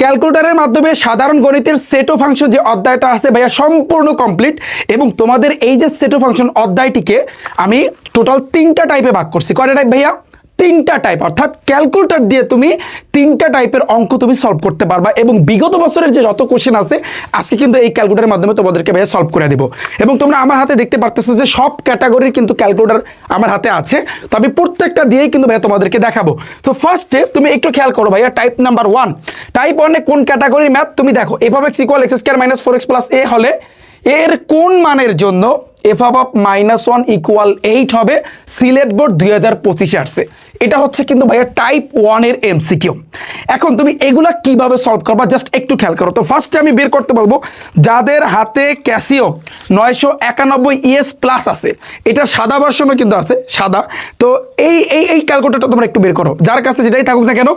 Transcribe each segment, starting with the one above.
ক্যালকুলেটরের মাধ্যমে সাধারণ গণিতের সেট ও ফাংশন যে অধ্যায়টা আছে ভাইয়া সম্পূর্ণ কমপ্লিট। এবং তোমাদের এই যে সেট ও ফাংশন অধ্যায়টিকে আমি টোটাল 3টা টাইপে ভাগ করছি। কয়টা টাইপ ভাইয়া? 3টা টাইপ। অর্থাৎ ক্যালকুলেটর দিয়ে তুমি 3টা টাইপের অঙ্ক তুমি সলভ করতে পারবা। এবং বিগত বছরের যে যত কোশ্চেন আছে আজকে কিন্তু এই ক্যালকুলেটরের মাধ্যমে তোমাদেরকে ভাইয়া সলভ করে দেবো। এবং তোমরা আমার হাতে দেখতে পারতেছো যে সব ক্যাটাগরির কিন্তু ক্যালকুলেটর আমার হাতে আছে। তো আমি প্রত্যেকটা দিয়েই কিন্তু ভাইয়া তোমাদেরকে দেখাবো। তো ফার্স্টে তুমি একটু খেয়াল করো ভাইয়া, টাইপ নাম্বার 1। টাইপ 1-এ কোন ক্যাটাগরির ম্যাথ? তুমি দেখো f of x = x² - 4x + a হলে এর কোন মানের জন্য f of -1 = 8 হবে? সিলেট বোর্ড 2025-এ আসছে। এটা হচ্ছে কিন্তু ভাইয়া টাইপ 1 এর এমসিকিউ। এখন তুমি এগুলা কিভাবে সলভ করবা জাস্ট একটু খেয়াল করো। তো ফার্স্টে আমি বের করতে বলবো যাদের হাতে ক্যাসিও 991 ES প্লাস আছে, এটা সাদা ভার্সনও কিন্তু আছে, সাদা। তো এই ক্যালকুলেটরটা তোমরা একটু বের করো, যার কাছে যেটাই থাকুক না কেন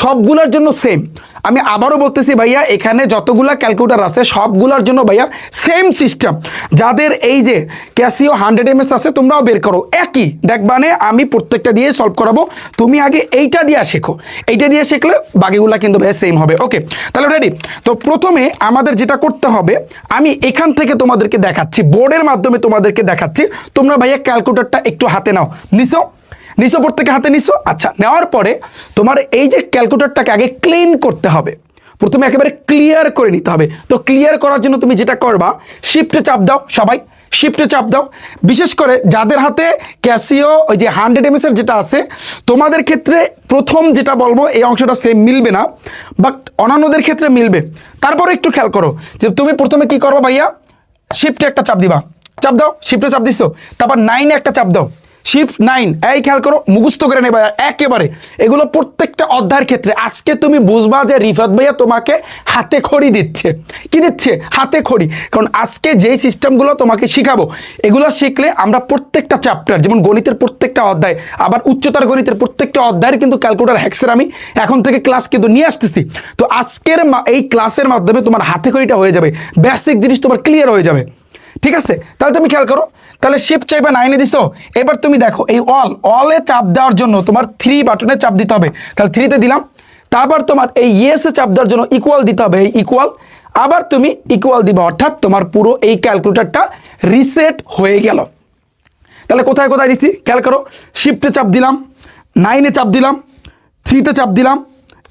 সবগুলোর জন্য সেম। আমি আবারও বলতেছি ভাইয়া, এখানে যতগুলা ক্যালকুলেটর আছে সবগুলোর জন্য ভাইয়া সেম সিস্টেম। যাদের এই যে ক্যাসিও 100 MS আছে তোমরাও বের করো, একই দেখবানে আমি প্রত্যেকটা দিয়ে সলভ করাবো। তুমি আগে এইটা দিয়ে শেখো, এইটা দিয়ে শিখলে বাকিগুলা কিন্তু ভাইয়া সেম হবে। ওকে, তাহলে রেডি? তো প্রথমে আমাদের যেটা করতে হবে, আমি এখান থেকে তোমাদেরকে দেখাচ্ছি, বোর্ডের মাধ্যমে তোমাদেরকে দেখাচ্ছি। তোমরা ভাইয়া ক্যালকুলেটরটা একটু হাতে নাও। নিছো প্রত্যেকে হাতে নিছো? আচ্ছা, নেওয়ার পরে তোমার এই যে ক্যালকুলেটরটাকে আগে ক্লিন করতে হবে, প্রথমে একেবারে ক্লিয়ার করে নিতে হবে। তো ক্লিয়ার করার জন্য তুমি যেটা করবা, শিফটে চাপ দাও, সবাই শিফটে চাপ দাও। বিশেষ করে যাদের হাতে ক্যাসিও ওই যে 100 MS এর যেটা আছে, তোমাদের ক্ষেত্রে প্রথম যেটা বলবো এই অংশটা সেম মিলবে না, বাট অন্যান্যদের ক্ষেত্রে মিলবে। তারপরে একটু খেয়াল করো যে তুমি প্রথমে কি করবো ভাইয়া, শিফটে একটা চাপ দিবা, চাপ দাও, শিফটে চাপ দিছো, তারপর 9-এ একটা চাপ দাও, শিফট 9। এই খেয়াল করো, মুখস্থ করে নেবা একেবারে এগুলো প্রত্যেকটা অধ্যায়ের ক্ষেত্রে। আজকে তুমি বুঝবা যে রিফাত ভাইয়া তোমাকে হাতে খড়ি দিচ্ছে। কি দিচ্ছে? হাতে খড়ি। কারণ আজকে যেই সিস্টেমগুলো তোমাকে শিখাবো এগুলো শিখলে আমরা প্রত্যেকটা চ্যাপ্টার, যেমন গণিতের প্রত্যেকটা অধ্যায়, আবার উচ্চতর গণিতের প্রত্যেকটা অধ্যায়ের কিন্তু ক্যালকুলেটর হ্যাক্সের আমি এখন থেকে ক্লাস কিন্তু নিয়ে আসতেছি। তো আজকের এই ক্লাসের মাধ্যমে তোমার হাতে খড়িটা হয়ে যাবে, বেসিক জিনিস তোমার ক্লিয়ার হয়ে যাবে। ঠিক আছে, তাহলে তুমি খেয়াল করো, তাহলে শিফট চাইবা 9-এ দিছো। এবার তুমি দেখো এই অলে চাপ দেওয়ার জন্য তোমার 3 বাটনে চাপ দিতে হবে, তাহলে 3-তে দিলাম। তারপর তোমার এই ইয়েসে চাপ দেওয়ার জন্য ইকুয়াল দিতে হবে, এই ইকুয়াল, আবার তুমি ইকুয়াল দিবা, অর্থাৎ তোমার পুরো এই ক্যালকুলেটরটা রিসেট হয়ে গেল। তাহলে কোথায় কোথায় দিচ্ছি খেয়াল করো, শিফটে চাপ দিলাম, 9-এ চাপ দিলাম, 3-তে চাপ দিলাম,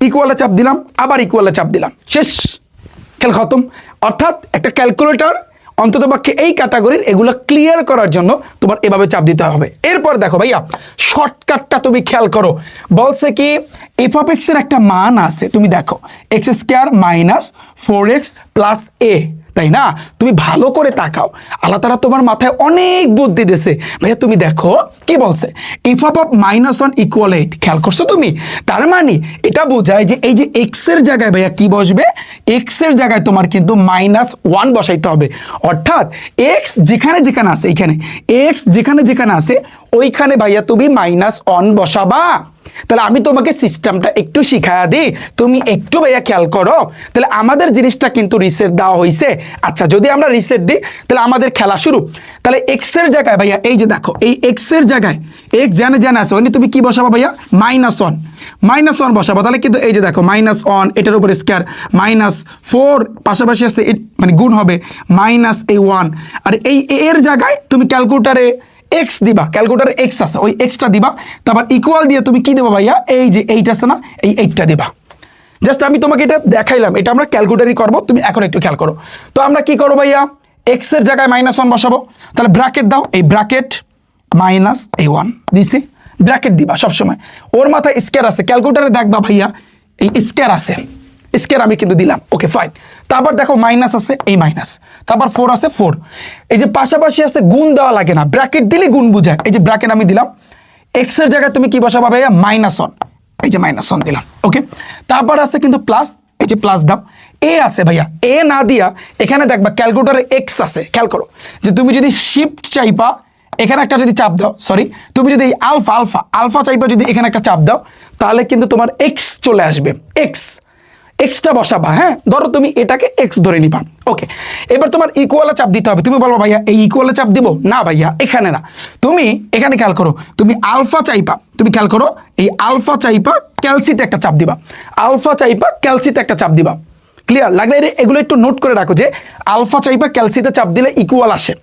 ইকুয়ালে চাপ দিলাম, আবার ইকুয়ালে চাপ দিলাম, শেষ, খেল খতম। অর্থাৎ একটা ক্যালকুলেটর অন্ততপক্ষে এই ক্যাটাগরির এগুলো ক্লিয়ার করার জন্য তোমার এভাবে চাপ দিতে হবে। এরপর দেখো ভাইয়া শর্টকাটটা তুমি খেয়াল করো, বলছে কি f of x এর একটা মান আছে, তুমি দেখো x² - 4x + a, তাই না? তুমি ভালো করে তাকাও, আল্লাহ তাআলা তোমার মাথায় অনেক বুদ্ধি দিয়েছে ভাইয়া। তুমি দেখো কি বলছে, f of -1 = 8, খেয়াল করছো তুমি? তার মানে এটা বোঝায় যে এই যে x এর জায়গায় ভাইয়া কি বসবে, x এর জায়গায় তোমার কিন্তু -1 বসাইতে হবে। অর্থাৎ x যেখানে যেখানে আছে, এইখানে x যেখানে যেখানে আছে ওইখানে ভাইয়া তুমি -1 বসাবা। তাহলে আমি তোমাকে সিস্টেমটা একটু শিখায়া দিই, তুমি একটু ভাইয়া খেয়াল করো। তাহলে আমাদের জিনিসটা কিন্তু রিসেট দেওয়া হয়েছে। আচ্ছা, যদি আমরা রিসেট দিই তাহলে আমাদের খেলা শুরু। তাহলে এক্স এর জায়গায় ভাইয়া এই যে দেখো, এই এক্স এর জায়গায় এক্স জানে জানা আছে, ওই তুমি কি বসাবো ভাইয়া, -1 বসাবো। তাহলে কিন্তু এই যে দেখো -1, এটার উপর স্কয়ার, -4 পাশাপাশি আছে, মানে গুণ হবে -1। আর এই এর জায়গায় তুমি ক্যালকুলেটারে x দিবা, ক্যালকুলেটরে x আছে, ওই xটা দিবা। তারপর ইকুয়াল দিয়ে তুমি কি দেবো ভাইয়া, এই যে 8 আছে না, এই 8টা দিবা। জাস্ট আমি তোমাকে এটা দেখাইলাম, এটা আমরা ক্যালকুলেটারই করবো, তুমি এখন একটু খেয়াল করো। তো আমরা কি করবো ভাইয়া, x এর জায়গায় -1 বসাবো। তাহলে ব্র্যাকেট দাও, এই ব্র্যাকেট -1 দিছি, ব্র্যাকেট দিবা সবসময়। ওর মাথায় স্কয়ার আছে, ক্যালকুলেটারে দেখবা ভাইয়া এই স্কয়ার আছে, স্কয়ার আমি কিন্তু দিলাম। Okay fine. তারপর দেখো মাইনাস আছে, এই মাইনাস, তারপর 4 আছে, 4। এই যে পাশাপাশি আছে, গুণ দেওয়া লাগে না, ব্র্যাকেট দিলে গুণ বুঝায়। এই যে ব্র্যাকেট আমি দিলাম, x এর জায়গায় তুমি কি বসাবা ভাইয়া, -1, এই যে -1 দিলাম। ওকে, তারপর আছে কিন্তু প্লাস, এই যে প্লাস দাও। এ আছে ভাইয়া, এ না দিয়া এখানে দেখবা ক্যালকুলেটরে x আছে, খেয়াল করো যে তুমি যদি শিফট চাইবা এখানে একটা যদি চাপ দাও, সরি, তুমি যদি আলফা চাইবা, যদি এখানে একটা চাপ দাও তাহলে কিন্তু তোমার x চলে আসবে, x এক্সটা বসাবা, হ্যাঁ ধরো তুমি এটাকে এক্স ধরে নিবা, ওকে। এবার তোমার ইকুয়ালে চাপ দিতে হবে, তুমি বলবো ভাইয়া এই ইকুয়ালে চাপ দিব না, ভাইয়া এখানে না, তুমি এখানে খেয়াল করো, তুমি আলফা চাইপা, তুমি খেয়াল করো এই আলফা চাইপা ক্যালসিতে একটা চাপ দিবা, আলফা চাইপা ক্যালসিতে একটা চাপ দিবা, ক্লিয়ার লাগলে এগুলো একটু নোট করে রাখো যে আলফা চাইপা ক্যালসিতে চাপ দিলে ইকুয়াল আসে,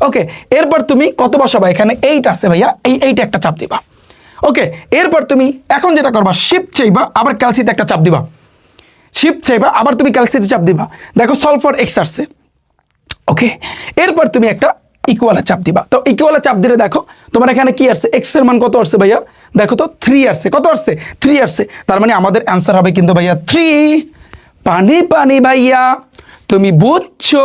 ওকে। এরপর তুমি কত বসাবা, এখানে 8 আছে ভাইয়া, এই 8 একটা চাপ দিবা, ওকে। এরপর তুমি এখন যেটা করবা, শিফট চাইবা আবার ক্যালসিতে একটা চাপ দিবা, শিফট চাইবা আবার তুমি ক্যালসিতে চাপ দিবা, দেখো সলভ ফর এক্স আসছে, ওকে। এরপর তুমি একটা ইকুয়ালে চাপ দিবা, তো ইকুয়ালে চাপ দিলে দেখো তোমার এখানে কি আসছে, এক্স এর মান কত আসছে ভাইয়া, দেখো তো 3 আসছে, কত আসছে 3 আসছে, তার মানে আমাদের অ্যান্সার হবে কিন্তু ভাইয়া 3। পানি পানি ভাইয়া, তুমি বুঝছো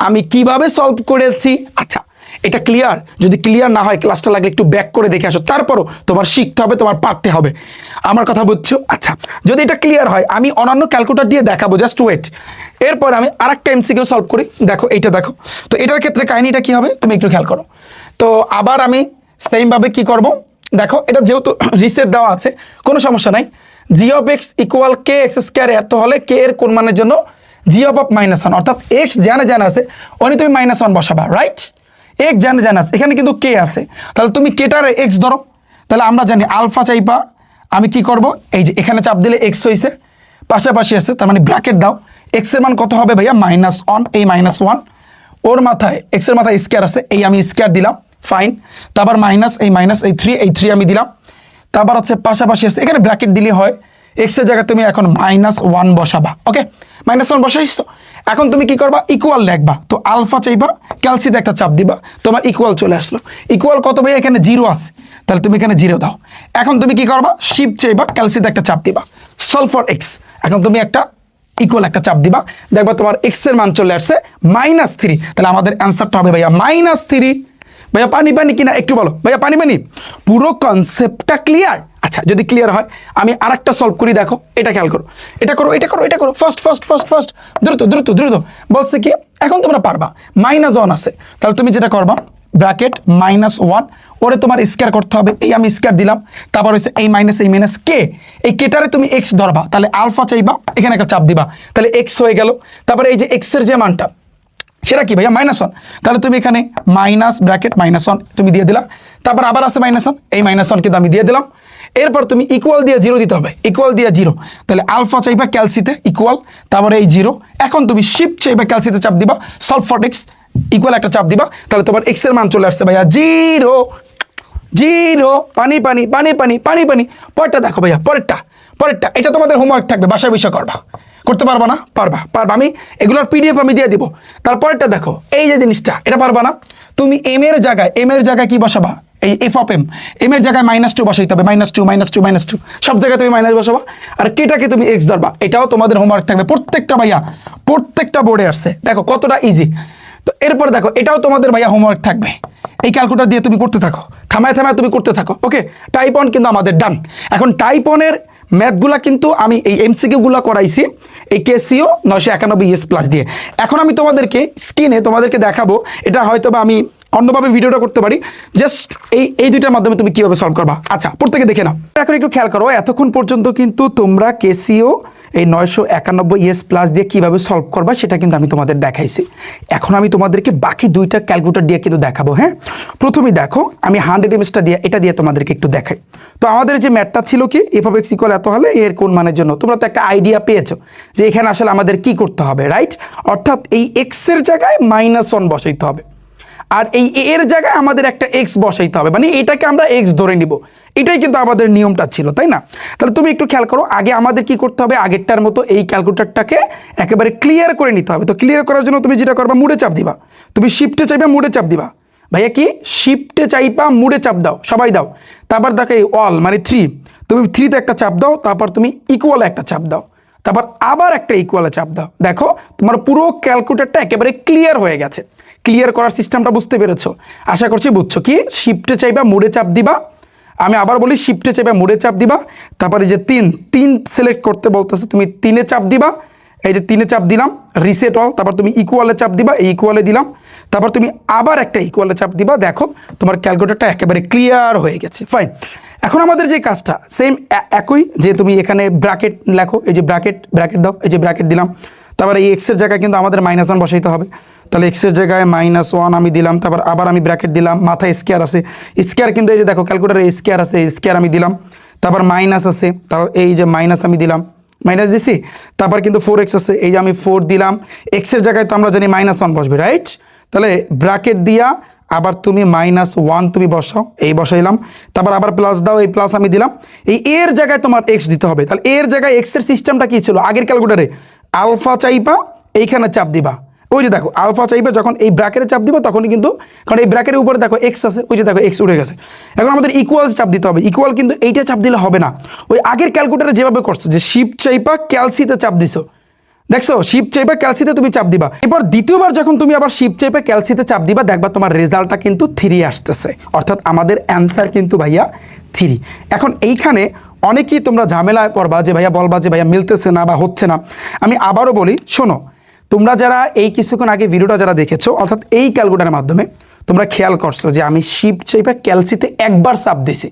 আমি কিভাবে সলভ করেছি? আচ্ছা এটা ক্লিয়ার? যদি ক্লিয়ার না হয় ক্লাসটা লাগলে একটু ব্যাক করে দেখে আসো, তারপরও তোমার শিখতে হবে, তোমার পারতে হবে, আমার কথা বুঝছো? আচ্ছা যদি এটা ক্লিয়ার হয় আমি অন্যান্য ক্যালকুলেটর দিয়ে দেখাবো, জাস্ট ওয়েট। এরপর আমি আরেকটা এমসিকিউ সলভ করি, দেখো এইটা দেখো, তো এটার ক্ষেত্রে কাহিনীটা কি হবে তুমি একটু খেয়াল করো। তো আবার আমি সেমভাবে কি করব, দেখো এটা যেহেতু রিসেট দেওয়া আছে কোনো সমস্যা নাই, G of X equal K X square, এত হলে কে এর কোন মানের জন্য জি অফ -1, অর্থাৎ এক্স জানা আছে ওনি তুমি -1 বসাবা, রাইট? এক্স জানা আছে, এখানে কিন্তু কে আছে, তাহলে তুমি কেটারে এক্স ধরো, তাহলে আমরা জানি আলফা চাইবা, আমি কি করব এই যে এখানে চাপ দিলে এক্স হয়েছে, পাশাপাশি আছে তার মানে ব্র্যাকেট দাও, এক্স এর মান কত হবে ভাইয়া -1, এই -1 ওর মাথায় এক্স এর মাথায় স্কোয়ার আছে, এই আমি স্কোয়ার দিলাম, ফাইন। তারপর মাইনাস এই 3 আমি দিলাম, তারপর হচ্ছে পাশাপাশি আছে, এখানে ব্র্যাকেট দিলে হয়, এক্স এর জায়গায় তুমি এখন -1 বসাবা, ওকে। -1 বসাইছো, এখন তুমি কি করবা, ইকুয়াল লিখবা, তো আলফা চাইবা ক্যালসিতে একটা চাপ দিবা, তোমার ইকুয়াল চলে আসলো। ইকুয়াল কত ভাই, এখানে 0 আছে, তাহলে তুমি এখানে 0 দাও। এখন তুমি কি করবা, শিফট চাইবা ক্যালসিতে একটা চাপ দিবা, সলভ ফর এক্স, এখন তুমি একটা ইকুয়াল একটা চাপ দিবা, দেখবা তোমার এক্স এর মান চলে আসছে -3, তাহলে আমাদের অ্যান্সারটা হবে ভাইয়া -3। ভাইয়া পানি পানি কিনা একটু বলো, ভাইয়া পানি পানি, পুরো কনসেপ্টটা ক্লিয়ার? আচ্ছা যদি ক্লিয়ার হয় আমি আরেকটা সলভ করি, দেখো এটা খেয়াল করো, এটা করো ফার্স্ট দ্রুত বলছে কি এখন তোমরা পারবা, -1 আছে, তাহলে তুমি যেটা করবা ব্র্যাকেট -1 ওরে তোমার স্কয়ার করতে হবে, এই আমি স্কয়ার দিলাম, তারপর হচ্ছে এই মাইনাস কে, এই কেটারে তুমি এক্স ধরবা, তাহলে আলফা চাইবা এখানে একটা চাপ দিবা, তাহলে এক্স হয়ে গেল। তারপরে এই যে এক্স এর যে মানটা সেটা কি ভাইয়া -1, তাহলে তুমি এখানে ব্র্যাকেট -1 তুমি দিয়ে দিলা, তারপর আবার আছে -1, এই -1 কিন্তু আমি দিয়ে দিলাম। এরপর তুমি ইকুয়াল দিয়ে 0 দিতে হবে, ইকুয়াল দিয়ে 0, তাহলে আলফা চাইবা ক্যালসিতে ইকুয়াল, তারপরে এই 0, এখন তুমি শিফট চাইবা ক্যালসিতে চাপ দিবা, সলভ ফর এক্স ইকুয়াল একটা চাপ দিবা, তাহলে তোমার এক্স এর মান চলে আসছে ভাইয়া 0। পানি পানি পানি পানি পানি পানি, পরেরটা দেখো ভাইয়া, পরেরটা এটা তোমাদের হোমওয়ার্ক থাকবে, বাসায় বসে করবা, করতে পারবা না? পারবা। আমি এগুলোর পিডিএফ আমি দিয়ে দিব। তারপরেরটা দেখো, এই যে জিনিসটা এটা পারবা না, তুমি এম এর জায়গায় কি বসাবা, এই এফ অফ এম এর জায়গায় -2 বসাইতে হবে, -2 সব জায়গায় তুমি মাইনাস বসাবা, আর কেটাকে তুমি এক্স ধরবা, এটাও তোমাদের হোমওয়ার্ক থাকবে, প্রত্যেকটা ভাইয়া প্রত্যেকটা বোর্ডে আসছে, দেখো কতটা ইজি। তো এরপর দেখো এটাও তোমাদের ভাইয়া হোমওয়ার্ক থাকবে, এই ক্যালকুলেটর দিয়ে তুমি করতে থাকো, থামায় তুমি করতে থাকো, ওকে। টাইপ 1 কিন্তু আমাদের ডান। এখন টাইপ 1-এর ম্যাথগুলা কিন্তু আমি এই এমসিকিউগুলো করাইছি এই কেসিও 991S+ দিয়ে। এখন আমি তোমাদেরকে স্ক্রিনে তোমাদেরকে দেখাবো, এটা হয়তো বা আমি অন্যভাবে ভিডিওটা করতে পারি, জাস্ট এই দুইটার মাধ্যমে তুমি কিভাবে সলভ করবা। আচ্ছা প্রত্যেকে দেখে নাও। এখন একটু খেয়াল করো, এতক্ষণ পর্যন্ত কিন্তু তোমরা কেসিও এই 991S+ দিয়ে কিভাবে সলভ করবা সেটা কিন্তু আমি তোমাদের দেখাইছি। এখন আমি তোমাদেরকে বাকি দুইটা ক্যালকুলেটর দিয়ে কিন্তু দেখাবো, হ্যাঁ। প্রথমেই দেখো আমি 100 দিয়ে এটা দিয়ে তোমাদেরকে একটু দেখাই। তো আমাদের যে ম্যাথটা ছিল কি, এফ অফ এক্স ইকুয়াল এত হলে এর কোন মানের জন্য, তোমরা তো একটা আইডিয়া পেয়েছো যে এখানে আসলে আমাদের কি করতে হবে, রাইট? অর্থাৎ এই এক্স এর জায়গায় -1 বসাইতে হবে, আর এই এর জায়গায় আমাদের একটা এক্স বসাইতে হবে, মানে এটাকে আমরা এক্স ধরে নিব, এটাই কিন্তু আমাদের নিয়মটা ছিল, তাই না? তাহলে তুমি একটু খেয়াল করো, আগে আমাদের কি করতে হবে, আগেরটার মতো এই ক্যালকুলেটরটাকে একেবারে ক্লিয়ার করে নিতে হবে। তো ক্লিয়ার করার জন্য তুমি যেটা করবা, মুডে চাপ দিবা, তুমি শিফটে চাইবা মুডে চাপ দিবা, ভাইয়া কি শিফটে চাইবা মুডে চাপ দাও, সবাই দাও। তারপর দেখো এই অল মানে 3, তুমি 3তে একটা চাপ দাও, তারপর তুমি ইকুয়ালে একটা চাপ দাও, তারপর আবার একটা ইকুয়ালে চাপ দাও, দেখো তোমার পুরো ক্যালকুলেটরটা একেবারে ক্লিয়ার হয়ে গেছে। ক্লিয়ার করার সিস্টেমটা বুঝতে পেরেছো? আশা করছি বুঝছো। কি শিফটে চাইবা মুডে চাপ দিবা, আমি আবার বলি শিফটে চাইবা মুডে চাপ দিবা, তারপরে যে 3 সিলেক্ট করতে বলতেছে, তুমি 3-এ চাপ দিবা, এই যে 3-এ চাপ দিলাম, রিসেট অল, তারপর তুমি ইকুয়ালে চাপ দিবা, এই ইকুয়ালে দিলাম, তারপর তুমি আবার একটা ইকুয়ালে চাপ দিবা, দেখো তোমার ক্যালকুলেটরটা একেবারে ক্লিয়ার হয়ে গেছে, ফাইন। এখন আমাদের যে কাজটা সেম একই, যে তুমি এখানে ব্র্যাকেট লেখো, এই যে ব্র্যাকেট দাও, এই যে ব্র্যাকেট দিলাম। তারপর এই এক্সের জায়গায় কিন্তু আমাদের -1 বসাইতে হবে, তাহলে এক্সের জায়গায় -1 আমি দিলাম। তারপর আবার আমি ব্র্যাকেট দিলাম, মাথায় স্কোয়ার আছে, স্কোয়ার কিন্তু এই যে দেখো ক্যালকুলেটারে স্কোয়ার আছে, স্কোয়ার আমি দিলাম। তারপর মাইনাস আছে, তারপর এই যে মাইনাস আমি দিলাম, মাইনাস দিছি। তারপর কিন্তু 4x আছে, এই যে আমি 4 দিলাম। এক্সের জায়গায় তো আমরা জানি -1 বসবে, রাইট? তাহলে ব্র্যাকেট দিয়া আবার তুমি -1 তুমি বসাও, এই বসাইলাম। তারপর আবার প্লাস দাও, এই প্লাস আমি দিলাম। এই এর জায়গায় তোমার এক্স দিতে হবে, তাহলে এর জায়গায় এক্সের সিস্টেমটা কি ছিল আগের ক্যালকুলেটারে? আলফা চাইপা এইখানে চাপ দিবা, ওই যে দেখো আলফা চাইবা, যখন এই ব্র্যাকেটে চাপ দিবা তখনই কিন্তু, কারণ এই ব্র্যাকেটের উপরে দেখো এক্স আছে, ওই যে দেখো এক্স উঠে গেছে। এখন আমাদের ইকুয়াল চাপ দিতে হবে, ইকুয়াল কিন্তু এইটা চাপ দিলে হবে না, ওই আগের ক্যালকুলেটারে যেভাবে করছো, যে শিফট চাইপা ক্যালসিতে চাপ দিছো, দেখছো শিফট চাইপা ক্যালসিতে তুমি চাপ দিবা। এরপর দ্বিতীয়বার যখন তুমি আবার শিফট চাইপা ক্যালসিতে চাপ দিবা, দেখবা তোমার রেজাল্টটা কিন্তু 3 আসতেছে, অর্থাৎ আমাদের অ্যান্সার কিন্তু ভাইয়া 3। এখন এইখানে অনেকেই তোমরা ঝামেলায় পড়বা, যে ভাইয়া বলবা যে ভাইয়া মিলতেছে না বা হচ্ছে না। আমি আবারও বলি, শোনো, তোমরা যারা এই কিছুক্ষণ আগে ভিডিওটা যারা দেখেছো, অর্থাৎ এই ক্যালকুলেটারের মাধ্যমে তোমরা খেয়াল করছো যে আমি শিফট চাইপা ক্যালসিতে একবার চাপ দিছি,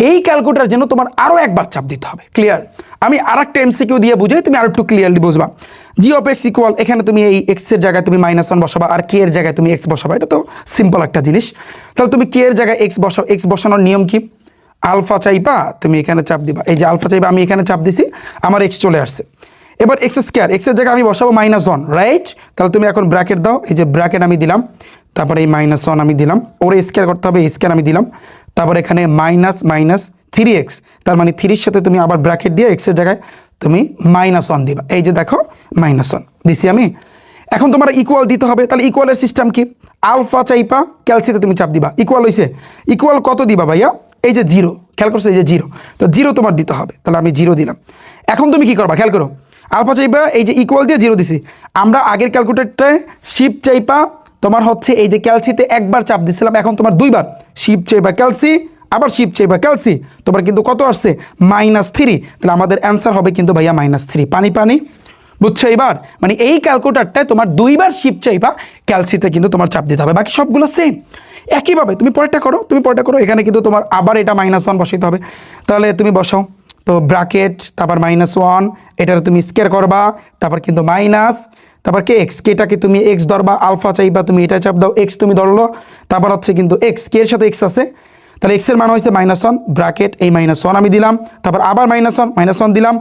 এই ক্যালকুলেটার জন্য তোমার আরও একবার চাপ দিতে হবে। ক্লিয়ার? আমি আর একটা এমসিকিউ দিয়ে বুঝাই, তুমি আর একটু ক্লিয়ারলি বুঝবা। জি অফ এক্স ইকুয়াল, এখানে তুমি এই এক্সের জায়গায় তুমি -1 বসাবা, আর কে এর জায়গায় তুমি এক্স বসাবা, এটা তো সিম্পল একটা জিনিস। তাহলে তুমি কে এর জায়গায় এক্স বসাও, এক্স বসানোর নিয়ম কি? আলফা চাইপা তুমি এখানে চাপ দিবা, এই যে আলফা চাইপা আমি এখানে চাপ দিছি, আমার এক্স চলে আসছে। এবার এক্স স্কোয়ার, এক্সের জায়গায় আমি বসাবো -1, রাইট? তাহলে তুমি এখন ব্র্যাকেট দাও, এই যে ব্র্যাকেট আমি দিলাম, তারপরে এই -1 আমি দিলাম, ওরে স্কোয়ার করতে হবে, স্কোয়ার আমি দিলাম। তারপর এখানে -3x, তার মানে 3-এর সাথে তুমি আবার ব্র্যাকেট দিয়ে এক্সের জায়গায় তুমি -1 দিবা, এই যে দেখো -1 দিছি আমি। এখন তোমার ইকুয়াল দিতে হবে, তাহলে ইকুয়ালের সিস্টেম কি? আলফা চাইপা ক্যালসিতে তুমি চাপ দিবা, ইকুয়াল হয়েছে, ইকুয়াল কত দিবা ভাইয়া? এই যে 0, খেয়াল করছো, এই যে 0, তো 0 তোমার দিতে হবে, তাহলে আমি 0 দিলাম। এখন তুমি কি করবা খেয়াল করো, আলফা চাইপা এই যে ইকুয়াল দিয়ে 0 দিছি, আমরা আগের ক্যালকুলেটরটায় শিফট চাইপা তোমার হচ্ছে এই যে ক্যালসিতে একবার চাপ দিছিলাম, এখন তোমার দুইবার শিফট চাইপা ক্যালসি, আবার শিফট চাইপা ক্যালসি, তোমার কিন্তু কত আসছে? -3। তাহলে আমাদের অ্যান্সার হবে কিন্তু ভাইয়া -3। পানি পানি, বুঝছো এবার? মানে এই ক্যালকুলেটরটায় তোমার দুইবার শিফট চাইপা ক্যালসিতে কিন্তু তোমার চাপ দিতে হবে, বাকি সবগুলো সেম একইভাবে। তুমি পরেরটা করো, এখানে কিন্তু তোমার আবার এটা -1 বসাইতে হবে, তাহলে তুমি বসাও। তো ব্র্যাকেট, তারপর -1, এটার তুমি স্কোয়ার করবা, তারপর কিন্তু মাইনাস, তারপর কে এক্স, কেটাকে তুমি এক্স ধরবা, আলফা চাইবা তুমি এটা চাপ দাও, এক্স তুমি ধরলো, তারপর হচ্ছে কিন্তু এক্স, কে এর সাথে এক্স আছে, তাহলে এক্সের মান হয়েছে -1, ব্র্যাকেট এই -1 আমি দিলাম, তারপর আবার -1 দিলাম।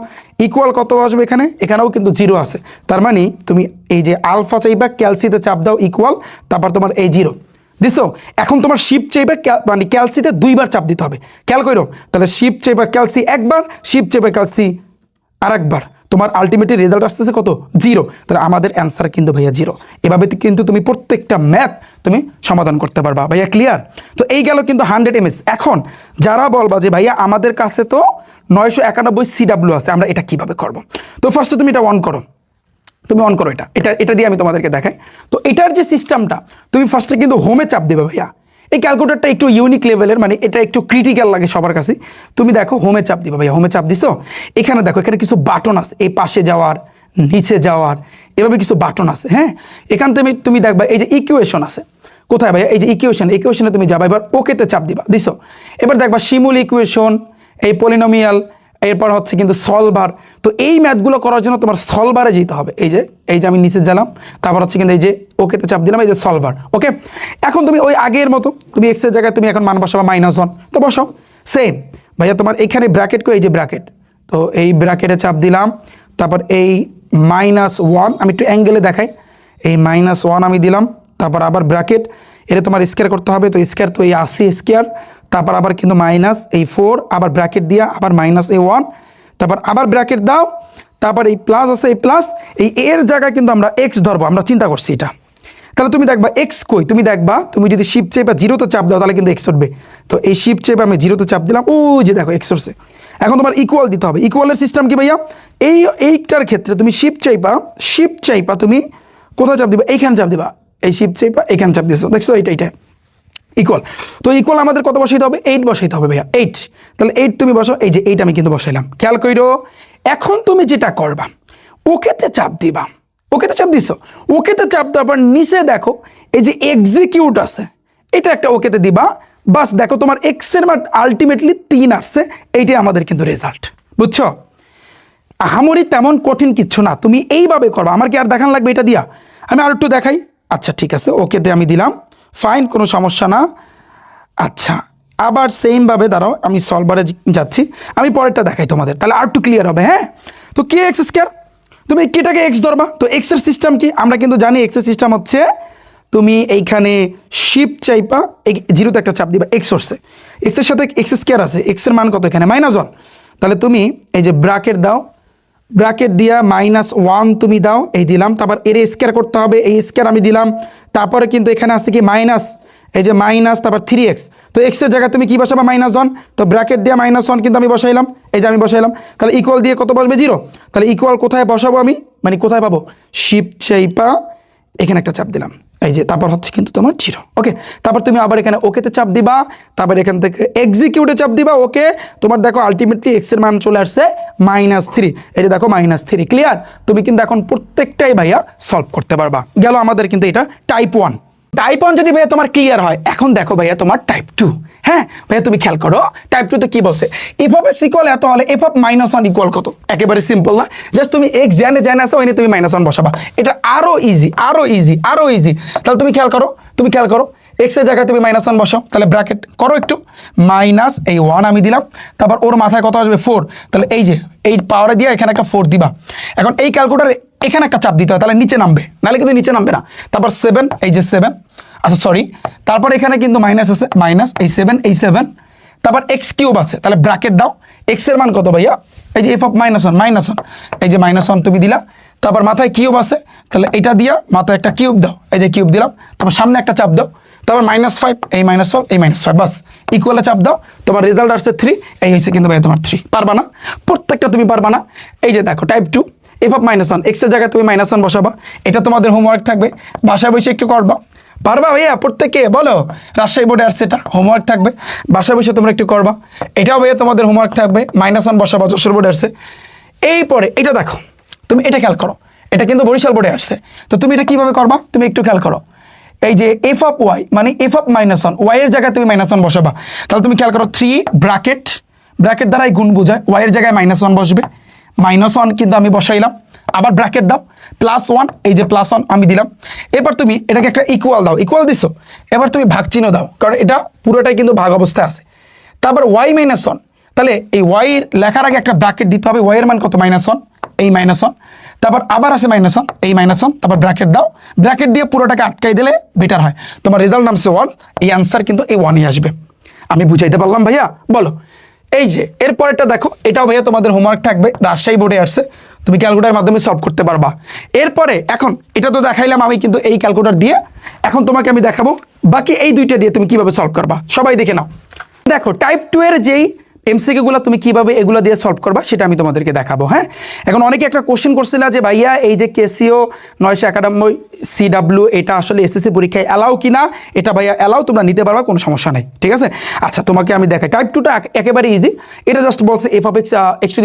ইকুয়াল কত আসবে এখানে? এখানেও কিন্তু 0 আছে, তার মানে তুমি এই যে আলফা চাইবা ক্যালসিতে চাপ দাও, ইকুয়াল, তারপর তোমার এই 0 দিছো। এখন তোমার শিফট চাইবা মানে ক্যালসিতে দুইবার চাপ দিতে হবে, খেয়াল করো। তাহলে শিফট চাইবা ক্যালসি একবার, শিফট চাইবা ক্যালসি আরেকবার, তোমার আলটিমেটলি রেজাল্ট আসতেছে কত? 0। তাহলে আমাদের অ্যান্সার কিন্তু ভাইয়া 0। এভাবে কিন্তু তুমি প্রত্যেকটা ম্যাথ তুমি সমাধান করতে পারবা ভাইয়া। ক্লিয়ার? তো এই গেল কিন্তু 100 ms। এখন যারা বলবা যে ভাইয়া আমাদের কাছে তো 991 CW আছে, আমরা এটা কিভাবে করব? তো ফার্স্টে তুমি এটা অন করো, এটা দিয়ে আমি তোমাদেরকে দেখাই। তো এটার যে সিস্টেমটা, তুমি ফার্স্টে কিন্তু হোমে চাপ দেবে ভাইয়া। এই ক্যালকুলেটরটা একটু ইউনিক লেভেলের, মানে এটা একটু ক্রিটিক্যাল লাগে সবার কাছে। তুমি দেখো হোমে চাপ দিবা ভাইয়া, হোমে চাপ দিছো, এখানে দেখো এখানে কিছু বাটন আছে, এই পাশে যাওয়ার, নিচে যাওয়ার, এভাবে কিছু বাটন আছে। হ্যাঁ, এখান থেকে তুমি দেখবা এই যে ইকুয়েশন আছে, কোথায় ভাইয়া? এই যে ইকুয়েশনে তুমি যাবা, এবার ওকেতে চাপ দিবা, দিছো। এবার দেখবা শিমুল ইকুয়েশন, এই পলিনোমিয়াল, এরপর হচ্ছে কিন্তু সলভার। তো এই ম্যাথগুলো করার জন্য তোমার সলভারে যেতে হবে, এই যে আমি নিচে গেলাম, তারপর হচ্ছে কিন্তু এই যে ওকেতে চাপ দিলাম, এই যে সলভার। ওকে, এখন তুমি ওই আগের মতো তুমি এক্সের জায়গায় তুমি এখন মান বসাবা -1, তো বসাও সেম ভাইয়া। তোমার এইখানে ব্র্যাকেট কো, এই যে ব্র্যাকেট, তো এই ব্র্যাকেটে চাপ দিলাম, তারপর এই -1 আমি একটু অ্যাঙ্গেলে দেখাই, এই -1 আমি দিলাম, তারপর আবার ব্র্যাকেট, এটা তোমার স্কোয়ার করতে হবে, তো স্কোয়ার তো এই 80 স্কোয়ার, তারপর আবার কিন্তু -4, আবার ব্র্যাকেট দিয়া আবার -1, তারপর আবার ব্র্যাকেট দাও, তারপর এই প্লাস আছে, এই প্লাস, এই এর জায়গায় কিন্তু আমরা এক্স ধরবো, আমরা চিন্তা করছি এটা। তাহলে তুমি দেখবা এক্স কই, তুমি দেখবা তুমি যদি শিফট চেপে 0-তে চাপ দাও তাহলে কিন্তু এক্স উঠবে। তো এই শিফট চেপে আমি 0-তে চাপ দিলাম, ওই যে দেখো এক্স উঠছে। এখন তোমার ইকুয়াল দিতে হবে। ইকুয়ালের সিস্টেম কি ভাইয়া? এইটার ক্ষেত্রে তুমি শিফট চাইপা তুমি কোথায় চাপ দিবা? এইখানে চাপ দিবা, এই শিফট চাইপা এখানে চাপ দিছো, দেখছো এইটা ইকুয়াল। তো ইকুয়াল আমাদের কত বসাইতে হবে? 8 বসাইতে হবে ভাইয়া, 8। তাহলে 8 তুমি বসো, এই যে 8 আমি কিন্তু বসাইলাম, খেয়াল কইরো। এখন তুমি যেটা করবা, ওকেতে চাপ দিবা, ওকেতে চাপ দিছো, ওকেতে চাপ দেওয়ার পর নিচে দেখো এই যে এক্সিকিউট আছে, এটা একটা ওকেতে দিবা, বাস দেখো তোমার এক্সের মান আলটিমেটলি 3 আসছে, এইটাই আমাদের কিন্তু রেজাল্ট, বুঝছো? আহামরি তেমন কঠিন কিচ্ছু না, তুমি এইভাবে করো। আমার কি আর দেখান লাগবে এটা দিয়া? আমি আর একটু দেখাই। আচ্ছা ঠিক আছে, ওকেতে আমি দিলাম, ফাইন, কোনো সমস্যা না। আচ্ছা আবার সেমভাবে দাঁড়াও, আমি সলভারে যাচ্ছি, আমি পরেরটা দেখাই তোমাদের, তাহলে আর একটু ক্লিয়ার হবে। হ্যাঁ, তো কে এক্স স্কোয়ার, তুমি কেটাকে এক্স ধরবা, তো এক্সের সিস্টেম কি আমরা কিন্তু জানি। এক্সের সিস্টেম হচ্ছে তুমি এইখানে শিফট চাইপা এই জিরোতে একটা চাপ দিবা, এক্স হচ্ছে, এক্সের সাথে এক্স স্কোয়ার আছে, এক্সের মান কত এখানে -1, তাহলে তুমি এই যে ব্র্যাকেট দাও, ব্র্যাকেট দিয়া -1 তুমি দাও, এই দিলাম, তারপর এর স্কোয়ার করতে হবে, এই স্কোয়ার আমি দিলাম, তারপরে কিন্তু এখানে আসছে কি মাইনাস, এই যে মাইনাস, তারপর 3x, তো এক্সের জায়গায় তুমি কি বসাবা -1, তো ব্র্যাকেট দিয়ে -1 কিন্তু আমি বসাইলাম, এই যে আমি বসাইলাম, তাহলে ইকুয়াল দিয়ে কত বসবে 0, তাহলে ইকুয়াল কোথায় বসাবো আমি, মানে কোথায় পাবো, শিফট চাইপা এখানে একটা চাপ দিলাম, এই যে তারপর হচ্ছে কিন্তু তোমার 0। ওকে, তারপর তুমি আবার এখানে ওকেতে চাপ দিবা, তারপর এখান থেকে এক্সিকিউটে চাপ দিবা, ওকে, তোমার দেখো আলটিমেটলি এক্সের মান চলে আসছে -3, এই যে দেখো -3, ক্লিয়ার? তুমি কিন্তু এখন প্রত্যেকটাই ভাইয়া সলভ করতে পারবা। গেল আমাদের কিন্তু এটা টাইপ 1। টাইপ 1 যদি ভাইয়া তোমার ক্লিয়ার হয়, এখন দেখো ভাইয়া তোমার টাইপ 2। হ্যাঁ ভাইয়া, তুমি খেয়াল করো টাইপ 2 তে কি বলছে, এফ অফ এক্স ইকুয়াল এত হলে এফ অফ -1 ইকুয়াল কত, একেবারে সিম্পল না, জাস্ট তুমি এক্স জেনে আসো, ওই নিয়ে তুমি -1 বসাবা, এটা আরো ইজি, আরো ইজি, আরো ইজি। তাহলে তুমি খেয়াল করো, এক্স এর জায়গায় তুমি -1 বসাও, তাহলে ব্র্যাকেট করো একটু, মাইনাস এই 1 আমি দিলাম, তারপর ওর মাথায় কত আসবে 4, তাহলে এই যে এই পাওয়ারে দিয়ে এখানে একটা 4 দিবা। এখন এই ক্যালকুলেটারে এখানে একটা চাপ দিতে হয়, তাহলে নিচে নামবে, নাহলে কিন্তু নিচে নামবে না। তারপর 7, এই যে 7, আচ্ছা সরি, তারপর এখানে কিন্তু মাইনাস আছে, মাইনাস এই 7, তারপর এক্স কিউব আছে, তাহলে ব্র্যাকেট দাও, এক্স এর মান কত ভাইয়া, এই যে এফ অফ -1, এই যে -1 তুমি দিলা, তারপর মাথায় কিউব আছে, তাহলে এটা দিয়া মাথায় একটা কিউব দাও, এই যে কিউব দিলাম, তারপর সামনে একটা চাপ দাও, তারপর -5, এই -5, এই -5, বাস ইকুয়ালে চাপ দাও, তোমার রেজাল্ট আসছে 3, এই হয়েছে কিন্তু ভাই তোমার 3। পারবা না? প্রত্যেকটা তুমি পারবা না। এই যে দেখো টাইপ 2, এফ অফ -1, এক্সের জায়গায় তুমি -1 বসাবা, এটা তোমাদের হোমওয়ার্ক থাকবে, বাসায় বসে একটু করবা। পারবা ভাইয়া প্রত্যেকে? বলো, রাজশাহী বোর্ডে আসছে, এটা হোমওয়ার্ক থাকবে, বাসায় বসে তোমরা একটু করবা। এটাও ভাইয়া তোমাদের হোমওয়ার্ক থাকবে, -1 বসাবা, যশোর বোর্ডে আসছে। এই পরে এটা দেখো, তুমি এটা খেয়াল করো, এটা কিন্তু বরিশাল বোর্ডে আসছে, তো তুমি এটা কিভাবে করবা, তুমি একটু খেয়াল করো। এই যে এফ অফ ওয়াই মানে এফ অফ -1, ওয়াই এর জায়গায় তুমি -1 বসাবা, তাহলে তুমি খেয়াল করো 3 ব্র্যাকেট দ্বারাই গুণ বোঝায়, ওয়াই এর জায়গায় -1 বসবে, -1 কিন্তু আমি বসাইলাম, আবার ব্র্যাকেট দাও, +1, এই যে +1 আমি দিলাম, এবার তুমি এটাকে একটা ইকুয়াল দাও, ইকুয়াল দিছো, এবার তুমি ভাগ চিহ্ন দাও, কারণ এটা পুরোটাই কিন্তু ভাগ অবস্থায় আছে। তারপর ওয়াই -1, তাহলে এই ওয়াই লেখার আগে একটা ব্র্যাকেট দিতে হবে, ওয়াই এর মান কত -1, এই -1, তারপর আবার আছে -1, এই -1, তারপর ব্র্যাকেট দাও, ব্র্যাকেট দিয়ে পুরোটাকে আটকাই দিলে বেটার হয়, তোমার রেজাল্ট নামছে 1, এই অ্যান্সার কিন্তু এই 1ই আসবে। আমি বুঝাইতে পারলাম ভাইয়া? বলো, এই যে এরপরেরটা দেখো, এটাও ভাইয়া তোমাদের হোমওয়ার্ক থাকবে, রাজশাহী বোর্ডে আসছে, তুমি ক্যালকুলেটারের মাধ্যমে সলভ করতে পারবা। এরপরে এখন এটা তো দেখাইলাম আমি কিন্তু এই ক্যালকুলেটার দিয়ে, এখন তোমাকে আমি দেখাবো বাকি এই দুইটা দিয়ে তুমি কিভাবে সলভ করবা। সবাই দেখে নাও। দেখো টাইপ 2 এর যেই এমসিকিউগুলো তুমি কিভাবে এগুলো দিয়ে সলভ করবা সেটা আমি তোমাদেরকে দেখাবো। হ্যাঁ, এখন অনেকে একটা কোশ্চেন করছিল যে ভাইয়া এই যে কেসিও 991 সিডাব্লিউ এটা আসলে এসএসসি পরীক্ষায় অ্যালাউ কিনা, এটা ভাইয়া অ্যালাউ, তোমরা নিতে পারবা, কোনো সমস্যা নেই, ঠিক আছে। আচ্ছা তোমাকে আমি দেখাই, টাইপ 2টা একেবারে ইজি, এটা জাস্ট বলছে এফ অফ এক্স x⁴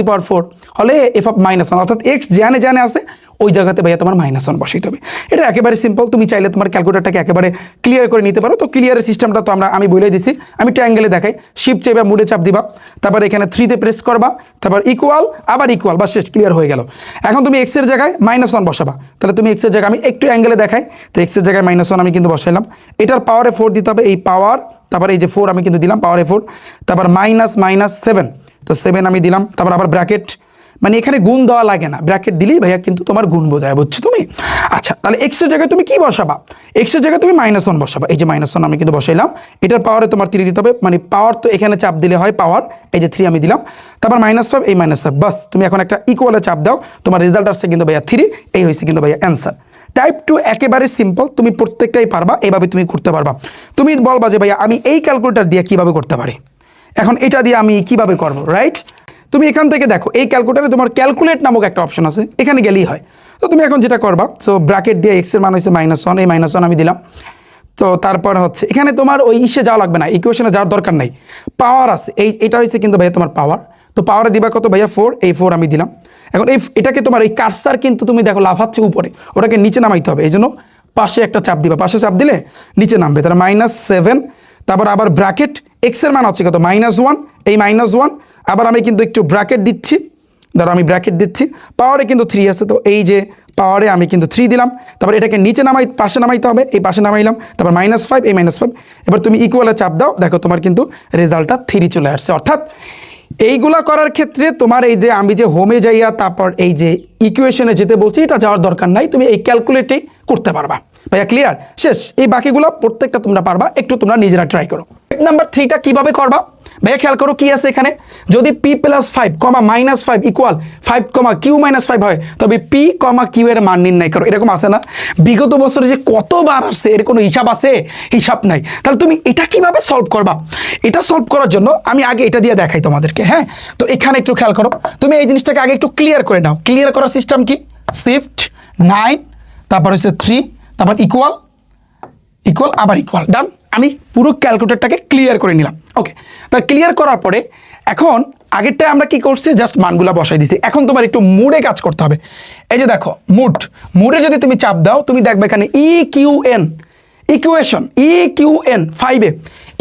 হলে এফ অফ -1, অর্থাৎ এক্স জানে আছে, ওই জায়গাতে ভাইয়া তোমার -1 বসাইতে হবে। এটা একেবারে সিম্পল, তুমি চাইলে তোমার ক্যালকুলেটারটাকে একেবারে ক্লিয়ার করে নিতে পারো। তো ক্লিয়ারের সিস্টেমটা তো আমি বলে দিছি, আমি ট্রায়াঙ্গেলে দেখাই, শিফট চাইবা, মুডে চাপ দিবা, তারপর এখানে 3 তে প্রেস করবা, তারপর ইকুয়াল, আবার ইকুয়াল, বা শেষ, ক্লিয়ার হয়ে গেল। এখন তুমি এক্সের জায়গায় -1 বসাবা, তাহলে তুমি এক্সের জায়গায়, আমি একটু অ্যাঙ্গেলে দেখাই, তো এক্সের জায়গায় -1 আমি কিন্তু বসাইলাম, এটার পাওয়ারে 4 দিতে হবে, এই পাওয়ার, তারপর এই যে 4 আমি কিন্তু দিলাম, পাওয়ারে 4, তারপর -7, তো 7 আমি দিলাম, তারপর আবার ব্র্যাকেট, মানে এখানে গুণ দেওয়া লাগে না, ব্র্যাকেট দিলেই ভাইয়া কিন্তু তোমার গুণ বোঝায়, বুঝছো তুমি? আচ্ছা তাহলে এক্সের জায়গায় তুমি কি বসাবা, এক্সের জায়গায় তুমি -1 বসাবা, এই যে -1 আমি কিন্তু বসাইলাম, এটার পাওয়ারে তোমার 3 দিতে হবে, মানে পাওয়ার তো এখানে চাপ দিলে হয় পাওয়ার, এই যে 3 আমি দিলাম, তারপর -5, এই -5, বাস তুমি এখন একটা ইকুয়ালে চাপ দাও, তোমার রেজাল্ট আসছে কিন্তু ভাইয়া 3, এই হয়েছে কিন্তু ভাইয়া অ্যান্সার। টাইপ 2 একেবারে সিম্পল, তুমি প্রত্যেকটাই পারবা, এইভাবে তুমি করতে পারবা। তুমি বলবা যে ভাইয়া আমি এই ক্যালকুলেটর দিয়ে কিভাবে করতে পারি, এখন এটা দিয়ে আমি কিভাবে করবো, রাইট? তুমি এখান থেকে দেখো, এই ক্যালকুলেটারে তোমার ক্যালকুলেট নামক একটা অপশন আছে, এখানে গেলেই হয়। তো তুমি এখন যেটা করবা, সো ব্র্যাকেট দিয়ে এক্স এর মান হয়েছে -1, এই -1 আমি দিলাম, তো তারপর হচ্ছে এখানে তোমার ওই ইসে যাওয়া লাগবে না, ইকুয়েশনে যাওয়ার দরকার নাই, পাওয়ার আছে, এটা হয়েছে কিন্তু ভাইয়া তোমার পাওয়ার, তো পাওয়ারে দিবা কত ভাইয়া 4, এই 4 আমি দিলাম। এখন এটাকে তোমার এই কার্সার কিন্তু তুমি দেখো লাফাচ্ছে উপরে, ওটাকে নিচে নামাইতে হবে, এই জন্য পাশে একটা চাপ দিবা, পাশে চাপ দিলে নিচে নামবে, তাহলে -7, তারপর আবার ব্র্যাকেট, এক্সের মান হচ্ছে কত -1, এই -1, আবার আমি কিন্তু একটু ব্র্যাকেট দিচ্ছি, ধরো আমি ব্র্যাকেট দিচ্ছি, পাওয়ারে কিন্তু 3 আছে, তো এই যে পাওয়ারে আমি কিন্তু 3 দিলাম, তারপর এটাকে নিচে পাশে নামাইতে হবে, এই পাশে নামাইলাম, তারপর -5, এই -5, এবার তুমি ইকুয়ালে চাপ দাও, দেখো তোমার কিন্তু রেজাল্টটা 3 চলে আসছে। অর্থাৎ এইগুলা করার ক্ষেত্রে তোমার এই যে আমি যে হোমে যাইয়া তারপর এই যে ইকুয়েশনে যেতে বলছি এটা যাওয়ার দরকার নাই, তুমি এই ক্যালকুলেটেই করতে পারবা। ভাইয়া ক্লিয়ার? শেষ। এই বাকিগুলো প্রত্যেকটা তোমরা পারবা, একটু তোমরা নিজেরা ট্রাই করো। নাম্বার 3টা কিভাবে করবা ভাইয়া খেয়াল করো, কি আছে এখানে, যদি p + 5, -5 ইকুয়াল 5, q - 5 হয়, তবে p, q এর মান নির্ণয় করো। এরকম আছে না, বিগত বছরে যে কতবার আসছে, এর কোনো হিসাব আছে? হিসাব নাই। তাহলে তুমি এটা কিভাবে সলভ করবা? এটা সলভ করার জন্য আমি আগে এটা দিয়ে দেখাই তোমাদেরকে। হ্যাঁ, তো এখানে একটু খেয়াল করো, তুমি এই জিনিসটাকে আগে একটু ক্লিয়ার করে নাও। ক্লিয়ার করার সিস্টেম কি? শিফট 9, তারপর হচ্ছে 3, তারপর ইকুয়াল, আবার ইকুয়াল, ডান। আমি পুরো ক্যালকুলেটরটাকে ক্লিয়ার করে নিলাম। ওকে, তা ক্লিয়ার করার পরে এখন আগেরটায় আমরা কি করছি, জাস্ট মানগুলা বসাই দিছি। এখন তোমার একটু মুডে কাজ করতে হবে। এই যে দেখো মুডে যদি তুমি চাপ দাও, তুমি দেখবে এখানে EQN, equation, EQN 5-এ,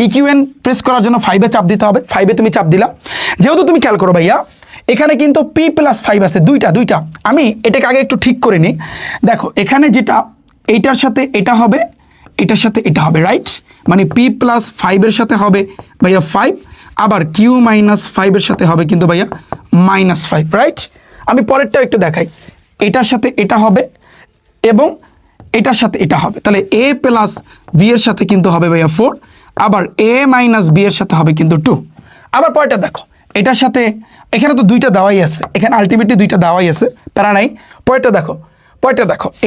EQN press করার জন্য 5-এ চাপ দিতে হবে। 5-এ তুমি চাপ দিলা, যেহেতু তুমি খেয়াল করো ভাইয়া এখানে কিন্তু p + 5 আছে, দুইটা। আমি এটাকে আগে একটু ঠিক করে নিই। দেখো এখানে যেটা, এইটার সাথে এটা হবে, এটার সাথে এটা হবে, রাইট? মানে p + 5-এর সাথে হবে ভাইয়া 5, আবার q - 5-এর সাথে হবে কিন্তু ভাইয়া -5, রাইট? আমি পরেরটাও একটু দেখাই, এটার সাথে এটা হবে এবং এটার সাথে এটা হবে, তাহলে a + b এর সাথে কিন্তু হবে ভাইয়া 4, আবার a - b এর সাথে হবে কিন্তু 2। আবার পরেরটা দেখো, এটার সাথে এখানে তো দুইটা দেওয়াই আছে, এখানে আলটিমেটলি দুইটা দেওয়াই আছে, প্যারা নাই। পরেরটা দেখো,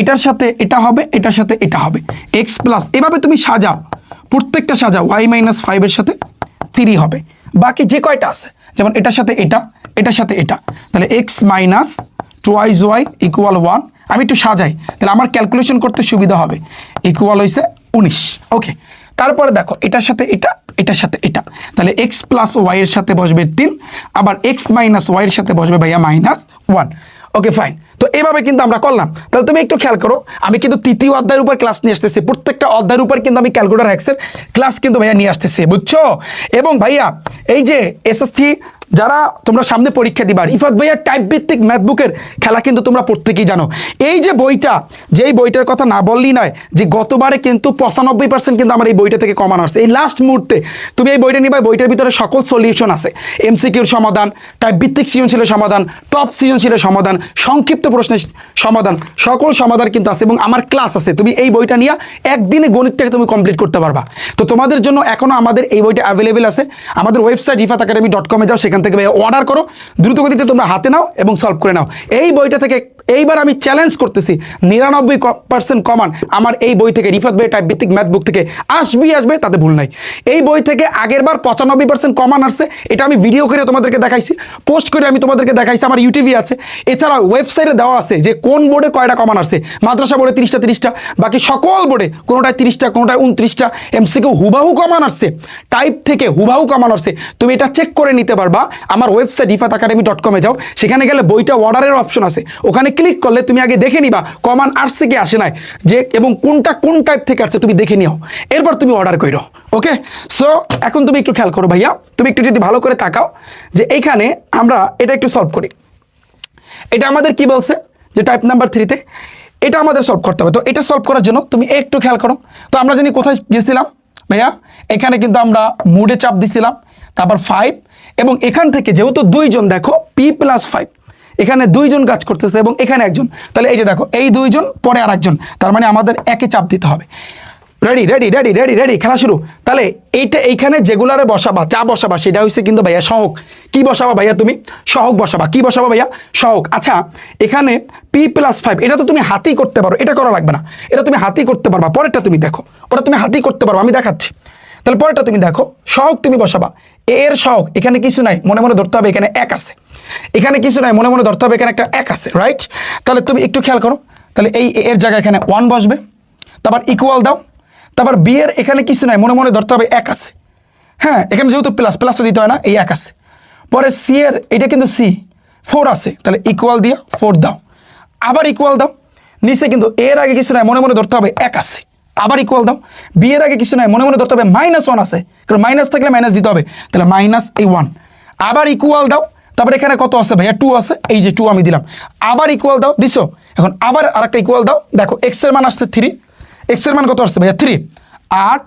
এটার সাথে এটা হবে, এটার সাথে এটা হবে, x+, এভাবে তুমি সাজাও, প্রত্যেকটা সাজাও, y - 5-এর সাথে 3 হবে, বাকি যে কয়টা আছে, যেমন এটার সাথে এটা, এটার সাথে এটা, তাহলে x - 2y = 1। আমি একটু সাজাই, তাহলে আমার ক্যালকুলেশন করতে সুবিধা হবে। ইকুয়াল হয়েছে 19। ওকে, তারপরে দেখো এটার সাথে এটা, এটার সাথে এটা, তাহলে x + y এর সাথে বসবে 3, আবার x - y এর সাথে বসবে ভাইয়া -1। ওকে ফাইন, তো এভাবে কিন্তু আমরা করলাম। তাহলে তুমি একটু খেয়াল করো, আমি কিন্তু 3য় অধ্যায়ের উপর ক্লাস নিয়ে আসতেছি, প্রত্যেকটা অধ্যায়ের উপর কিন্তু আমি ক্যালকুলেটর হ্যাক্সের ক্লাস কিন্তু ভাইয়া নিয়ে আসতেছি, বুঝছো? এবং ভাইয়া এই যে এসএসসি যারা তোমরা সামনে পরীক্ষা দিবা, রিফাত ভাইয়া টাইপ ভিত্তিক ম্যাথ বুকের খেলা কিন্তু তোমরা প্রত্যেকেই জানো। এই যে বইটা, যেই বইটার কথা না বললেই নয়, যে গতবারে কিন্তু 95% কিন্তু আমার এই বইটা থেকে কমান আসছে। এই লাস্ট মুহূর্তে তুমি এই বইটা নিবা, বইটার ভিতরে সকল সলিউশন আছে, এমসিকিউর সমাধান, টাইপ ভিত্তিক সৃজনশীলের সমাধান, টপ সৃজনশীলের সমাধান, সংক্ষিপ্ত প্রশ্নের সমাধান, সকল সমাধান কিন্তু আছে, এবং আমার ক্লাস আছে। তুমি এই বইটা নিয়ে একদিনে গণিতটাকে তুমি কমপ্লিট করতে পারবা। তো তোমাদের জন্য এখনো আমাদের এই বইটা অ্যাভেলেবেল আছে, আমাদের ওয়েবসাইট rifatacademy.com-এ যাও, সেখান থেকে অর্ডার করো, দ্রুতগতিতে তোমরা হাতে নাও এবং সলভ করে নাও। এই বইটা থেকে এইবার আমি চ্যালেঞ্জ করতেছি, 99% কমান আমার এই বই থেকে, রিফাত ভাই টাইপ ভিত্তিক ম্যাথ বুক থেকে আসবে, তাতে ভুল নাই। এই বই থেকে আগের বার 95% কমান আসছে, এটা আমি ভিডিও করে তোমাদেরকে দেখাইছি, পোস্ট করে আমি তোমাদেরকে দেখাইছি, আমার ইউটিউবে আছে। এছাড়া ওয়েবসাইটে দেওয়া আছে যে কোন বোর্ডে কয়টা কমান আসছে, মাদ্রাসা বোর্ডে 30টা, বাকি সকল বোর্ডে কোনোটায় 30টা, কোনোটায় 29টা, এমসিকিউ হুবাহু কমান আসছে, টাইপ থেকে হুবাহু কমান আসছে। তুমি এটা চেক করে নিতে পারবা। আমার ওয়েবসাইট rifatacademy.com-এ যাও, সেখানে গেলে বইটা অর্ডারের অপশন আছে, ওখানে ক্লিক করলে তুমি আগে দেখে নিবা কমান আসছে কি আসে নাই, যে এবং কোনটা কোন টাইপ থেকে আসছে তুমি দেখে নিও, এরপর তুমি অর্ডার করো। ওকে, সো এখন তুমি একটু খেয়াল করো ভাইয়া, তুমি একটু যদি ভালো করে তাকাও যে এইখানে আমরা এটা একটু সলভ করি। এটা আমাদের কি বলছে যে টাইপ নাম্বার 3-তে এটা আমাদের সলভ করতে হবে। তো এটা সলভ করার জন্য তুমি একটু খেয়াল করো, তো আমরা জানি কোথায় গেছিলাম ভাইয়া, এখানে কিন্তু আমরা মুডে চাপ দিছিলাম, তারপর 5, এবং এখান থেকে যেহেতু দুইজন, দেখো p + 5, এখানে দুইজন কাজ করতেছে এবং এখানে একজন, তাহলে এই যে দেখো এই দুইজন পরে আর একজন, তার মানে আমাদের একে চাপ দিতে হবে। রেডি, খেলা শুরু। তাহলে এইখানে যেগুলারে বসাবা, যা বসাবা সেটা হচ্ছে কিন্তু ভাইয়া সহগ। কি বসাবা ভাইয়া? তুমি সহগ বসাবা। কি বসাবা ভাইয়া? সহগ। আচ্ছা, এখানে p + 5, এটা তো তুমি হাতেই করতে পারো, এটা করা লাগবে না, এটা তুমি হাতেই করতে পারবা। পরেরটা তুমি দেখো, ওটা তুমি হাতেই করতে পারো, আমি দেখাচ্ছি। তাহলে পরেরটা তুমি দেখো, সহগ তুমি বসাবা। এর সহগ এখানে কিছু নাই, মনে মনে ধরতে হবে এখানে 1 আছে, এখানে কিছু নাই, মনে মনে ধরতে হবে এখানে একটা 1 আছে, রাইট? তাহলে তুমি একটু খেয়াল করো, তাহলে এই এর জায়গায় এখানে 1 বসবে, তারপর ইকুয়াল দাও, তারপর বি এর এখানে কিছু নাই, মনে মনে ধরতে হবে 1 আছে। হ্যাঁ, এখানে যেহেতু প্লাস তো দিতে হয় না, এই 1 আছে। পরে সি এর এটা কিন্তু সি 4 আছে, তাহলে ইকুয়াল দিয়ে 4 দাও, আবার ইকুয়াল দাও। নিচে কিন্তু এর আগে কিছু নাই, মনে মনে ধরতে হবে 1 আছে, আবার ইকুয়াল দাও, বি এর আগে কিছু নাই, মনে মনে ধরতে হবে -1 আছে, কারণ মাইনাস থাকলে মাইনাস দিতে হবে, তাহলে মাইনাস এই 1, আবার ইকুয়াল দাও, তারপর এখানে কত আছে ভাইয়া 2 আছে, এই যে 2 আমি দিলাম, আবার ইকুয়াল দাও, দিছো, এখন আবার আরেকটা ইকুয়াল দাও, দেখো এক্স এর মান আসছে 3, এক্স এর মান কত আসছে ভাইয়া 3, আর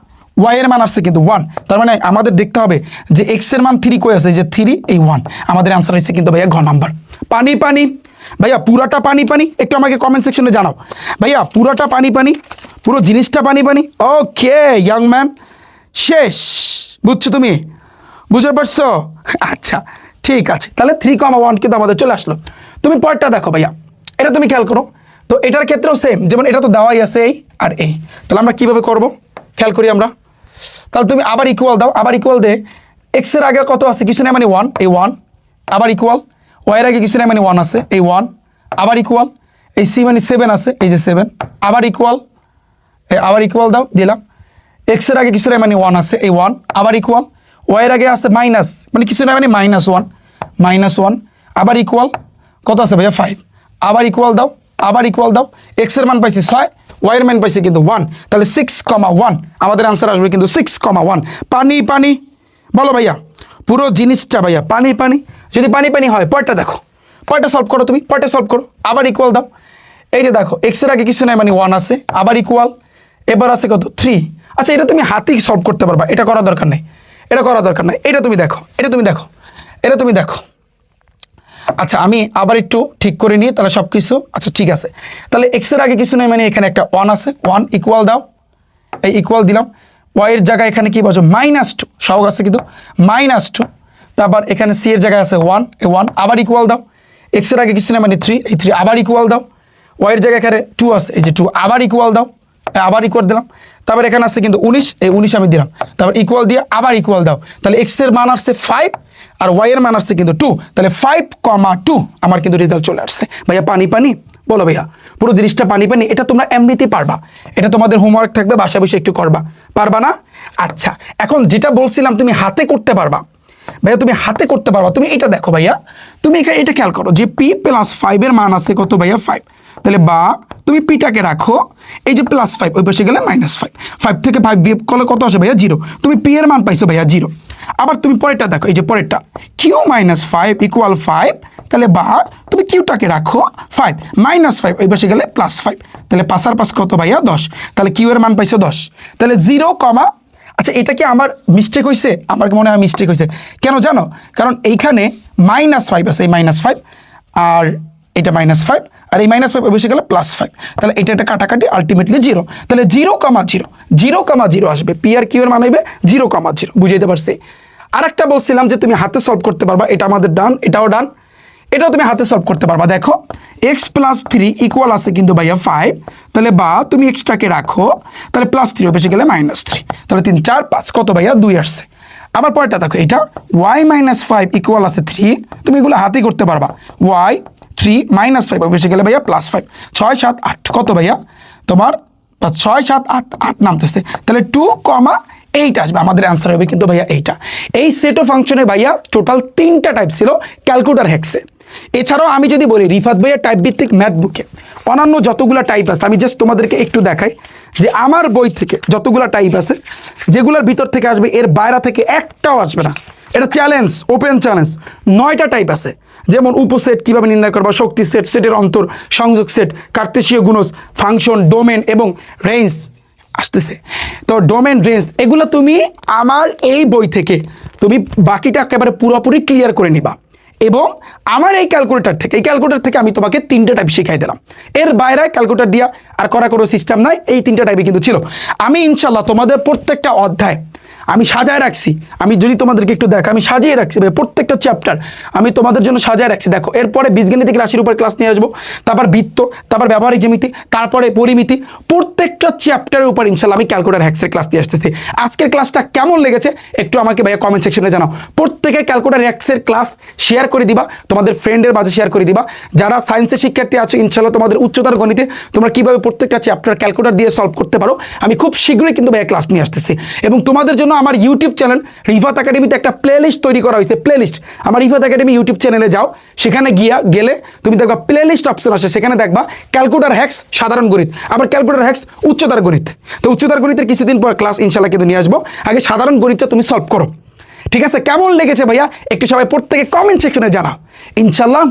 ওয়াই এর মান আসছে কিন্তু 1, তার মানে আমাদের দেখতে হবে যে এক্স এর মান 3 কই আছে, এই যে 3 এই 1, আমাদের অ্যান্সার হচ্ছে কিন্তু ভাইয়া ঘ নাম্বার। পানি পানি ভাইয়া, পুরাটা পানি পানি, একটু আমাকে কমেন্ট সেকশনে জানাও ভাইয়া, পুরাটা পানি পানি, পুরো জিনিসটা পানি পানি। ওকে ইয়াং ম্যান, শেষ, বুঝছো তুমি, বুঝতে পারছো? আচ্ছা ঠিক আছে, তাহলে 3,1 কিন্তু আমাদের চলে আসলো। তুমি পরেরটা দেখো ভাইয়া, এটা তুমি খেয়াল করো, তো এটার ক্ষেত্রেও সেম, যেমন এটা তো দেওয়াই আছে এই আর এই, তাহলে আমরা কিভাবে করব খেয়াল করি আমরা। তাহলে তুমি আবার ইকুয়াল দাও, আবার ইকুয়াল দে, এক্স এর আগে কত আছে, কিছু নাই মানে 1, এই 1, আবার ইকুয়াল, ওয়াই এর আগে কিছু নাই মানে 1 আছে, এই 1, আবার ইকুয়াল, এই সি মানে 7 আছে, এই যে 7, আবার ইকুয়াল, আবার ইকুয়াল দাও, দিলাম, এক্স এর আগে কিছু নাই মানে 1 আছে, এই 1, আবার ইকুয়াল, ওয়াই এর আগে আছে মাইনাস মানে কিছু নাই মানে -1, আবার ইকুয়াল, কত আছে ভাইয়া 5, আবার ইকুয়াল দাও, আবার ইকুয়াল দাও, এক্স এর মান পাইছি 6, ওয়াই এর মান পাইছি কিন্তু 1, তাহলে 6,1 আমাদের আনসার আসবে কিন্তু 6,1। পানি পানি, বলো ভাইয়া পুরো জিনিসটা ভাইয়া পানি পানি, যদি পানি পানি হয় পরেরটা দেখো, পরেরটা সলভ করো, তুমি পরেরটা সলভ করো, আবার ইকুয়াল দাও, এই যে দেখো এক্স এর আগে কিছু নাই মানে 1 আছে, আবার ইকুয়াল, এবার আছে কত 3, আচ্ছা এটা তুমি হাতেই সলভ করতে পারবা, এটা করার দরকার নেই, এটা করার দরকার নেই, এটা তুমি দেখো, এটা তুমি দেখো, এটা তুমি দেখো। আচ্ছা আমি আবার একটু ঠিক করে নিই তাহলে সব কিছু, আচ্ছা ঠিক আছে, তাহলে এক্স এর আগে কিছু নাই মানে এখানে একটা 1 আছে, 1 ইকুয়াল দাও, এই ইকুয়াল দিলাম, ওয়াই এর জায়গায় এখানে কি বলছো -2 সহগ আছে কিন্তু -2, তারপর এখানে সি এর জায়গায় আছে 1, এই 1, আবার ইকুয়াল দাও, এক্স এর আগে কিছু নাই মানে 3, এই 3, আবার ইকুয়াল দাও, ওয়াই এর জায়গায় এখানে 2 আছে, এই যে 2, আবার ইকুয়াল দাও, আবার ইকুয়াল দিলাম, তারপর এখানে আছে কিন্তু 19, এই 19 আমি দিলাম, তারপর ইকুয়াল দিয়ে আবার ইকুয়াল দাও, তাহলে এক্স এর মান আসছে 5 আর ওয়াই এর মান আসছে কিন্তু 2, তাহলে 5,2 আমার কিন্তু রেজাল্ট চলে আসছে। ভাইয়া পানি পানি, বলো ভাইয়া পুরো জিনিসটা পানি পানি, এটা তোমরা এমনিতেই পারবা, এটা তোমাদের হোমওয়ার্ক থাকবে, বাসায় বসে একটু করবা, পারবা না? আচ্ছা এখন যেটা বলছিলাম তুমি হাতে করতে পারবা ভাইয়া, তুমি হাতে করতে পারবা, তুমি এটা দেখো ভাইয়া, তুমি এখানে এটা খেয়াল করো যে p + 5 এর মান আছে কত ভাইয়া 5, তাহলে বা তুমি পিটাকে রাখো, এই যে +5 ওই পাশে গেলে -5, 5 থেকে 5 বিয়োগ করলে কত আসে ভাইয়া 0, তুমি p এর মান পাইছো ভাইয়া 0। আবার তুমি পরেরটা দেখো, এই যে পরেরটা q - 5 = 5, তাহলে বা তুমি কিউটাকে রাখো 5, -5 ওই পাশে গেলে +5, তাহলে 5 আর 5 কত ভাইয়া 10, তাহলে q এর মান পাইছো 10, তাহলে 0, আচ্ছা এটা কি আমার মিস্টেক হয়েছে? আমার মনে হয় মিস্টেক হয়েছে, কেন জানো? কারণ এইখানে -5 আছে, এই -5 আর এটা -5 আর এই -5 বসে গেলে +5, তাহলে এটা একটা কাটাকাটি আলটিমেটলি 0, তাহলে 0,0 আসবে, পি আর কিউ এর মান হইবে 0,0, বুঝাইতে পারছি? আর একটা বলছিলাম যে তুমি হাতে সলভ করতে পারবা, এটা আমাদের ডান, এটাও ডান, এটাও তুমি হাতে সলভ করতে পারবা। দেখো x + 3 ইকুয়াল আছে কিন্তু ভাইয়া 5, তাহলে বা তুমি এক্সটাকে রাখো, তাহলে +3 বেশি গেলে -3, তাহলে 3 4 5 কত ভাইয়া 2 আসছে। আবার পরেরটা দেখো, এটা y - 5 ইকুয়াল আছে 3, তুমি এগুলো হাতেই করতে পারবা, y 3 - 5 বেশি গেলে ভাইয়া +5, 6 7 8 কত ভাইয়া তোমার 6 7 8 8 নামতেছে, তাহলে 2,8 আসবে, আমাদের অ্যান্সার হবে কিন্তু ভাইয়া এইটা। এই সেট অফ ফাংশনে ভাইয়া টোটাল 3টা টাইপ ছিল ক্যালকুলেটর হ্যাক্সে। এছাড়াও আমি যদি বলি রিফাত ভাইয়া টাইপ ভিত্তিক ম্যাথ বুকে অন্যান্য যতগুলো টাইপ আছে, আমি জাস্ট তোমাদেরকে একটু দেখাই যে আমার বই থেকে যতগুলো টাইপ আছে, যেগুলোর ভিতর থেকে আসবে এর বাইরে থেকে একটাও আসবে না, এটা চ্যালেঞ্জ, ওপেন চ্যালেঞ্জ। 9টা টাইপ আছে, যেমন উপসেট কিভাবে নির্ণয় করবা, শক্তি সেট, সেটের অন্তর, সংযোগ সেট, কার্তেশীয় গুণজ, ফাংশন, ডোমেন এবং রেঞ্জ আসতেছে। তো ডোমেন, রেঞ্জ এগুলো তুমি আমার এই বই থেকে তুমি বাকিটা একেবারে পুরোপুরি ক্লিয়ার করে নিবা, এবং আমার এই ক্যালকুলেটর থেকে আমি তোমাকে 3টে টাইপ শিখাই দিলাম। এর বাইরে ক্যালকুলেটর দিয়া আর করা কোনো সিস্টেম নাই, এই 3টে টাইপে কিন্তু ছিল। আমি ইনশাল্লাহ তোমাদের প্রত্যেকটা অধ্যায় আমি সাজায় রাখছি, আমি যদি তোমাদেরকে একটু দেখ, আমি সাজিয়ে রাখছি ভাই, প্রত্যেকটা চ্যাপ্টার আমি তোমাদের জন্য সাজায় রাখছি। দেখো এরপরে বীজগণিতিক রাশির উপর ক্লাস নিয়ে আসবো, তারপর বৃত্ত, তারপর ব্যবহারিক জ্যামিতি, তারপরে পরিমিতি, প্রত্যেকটা চ্যাপ্টারের উপর ইনশাল্লাহ আমি ক্যালকুলেটর হ্যাক্সের ক্লাস দিয়ে আসতেছি। আজকের ক্লাসটা কেমন লেগেছে একটু আমাকে ভাইয়া কমেন্ট সেকশনে জানাও। প্রত্যেকে ক্যালকুলেটর হ্যাক্সের ক্লাস শেয়ার করে দিবা, তোমাদের ফ্রেন্ডের মাঝে শেয়ার করে দিবা। যারা সায়েন্সের শিক্ষার্থী আছে ইনশাল্লাহ তোমাদের উচ্চতর গণিতে তোমরা কিভাবে প্রত্যেকটা চ্যাপ্টার ক্যালকুলেটর দিয়ে সলভ করতে পারো, আমি খুব শীঘ্রই কিন্তু ভাইয়া ক্লাস নিয়ে আসতেছি। এবং তোমাদের জন্য জন্য আমার ইউটিউব চ্যানেল রিফাত একাডেমিতে একটা প্লেলিস্ট তৈরি করা হয়েছে। প্লেলিস্ট আমার রিফাত একাডেমি ইউটিউব চ্যানেলে যাও, সেখানে গেলে তুমি দেখবা প্লেলিস্ট অপশন আসে, সেখানে দেখবা ক্যালকুলেটর হ্যাক্স সাধারণ গণিত, আবার ক্যালকুলেটর হ্যাক্স উচ্চতর গণিত। তো উচ্চতর গণিতের কিছুদিন পর ক্লাস ইনশাল্লাহ কিন্তু নিয়ে আসবো। আগে সাধারণ গণিতটা তুমি সলভ করো, ঠিক আছে? কেমন লেগেছে ভাইয়া একটু সবাই প্রত্যেকে কমেন্ট সেকশনে জানাও, ইনশাল্লাহ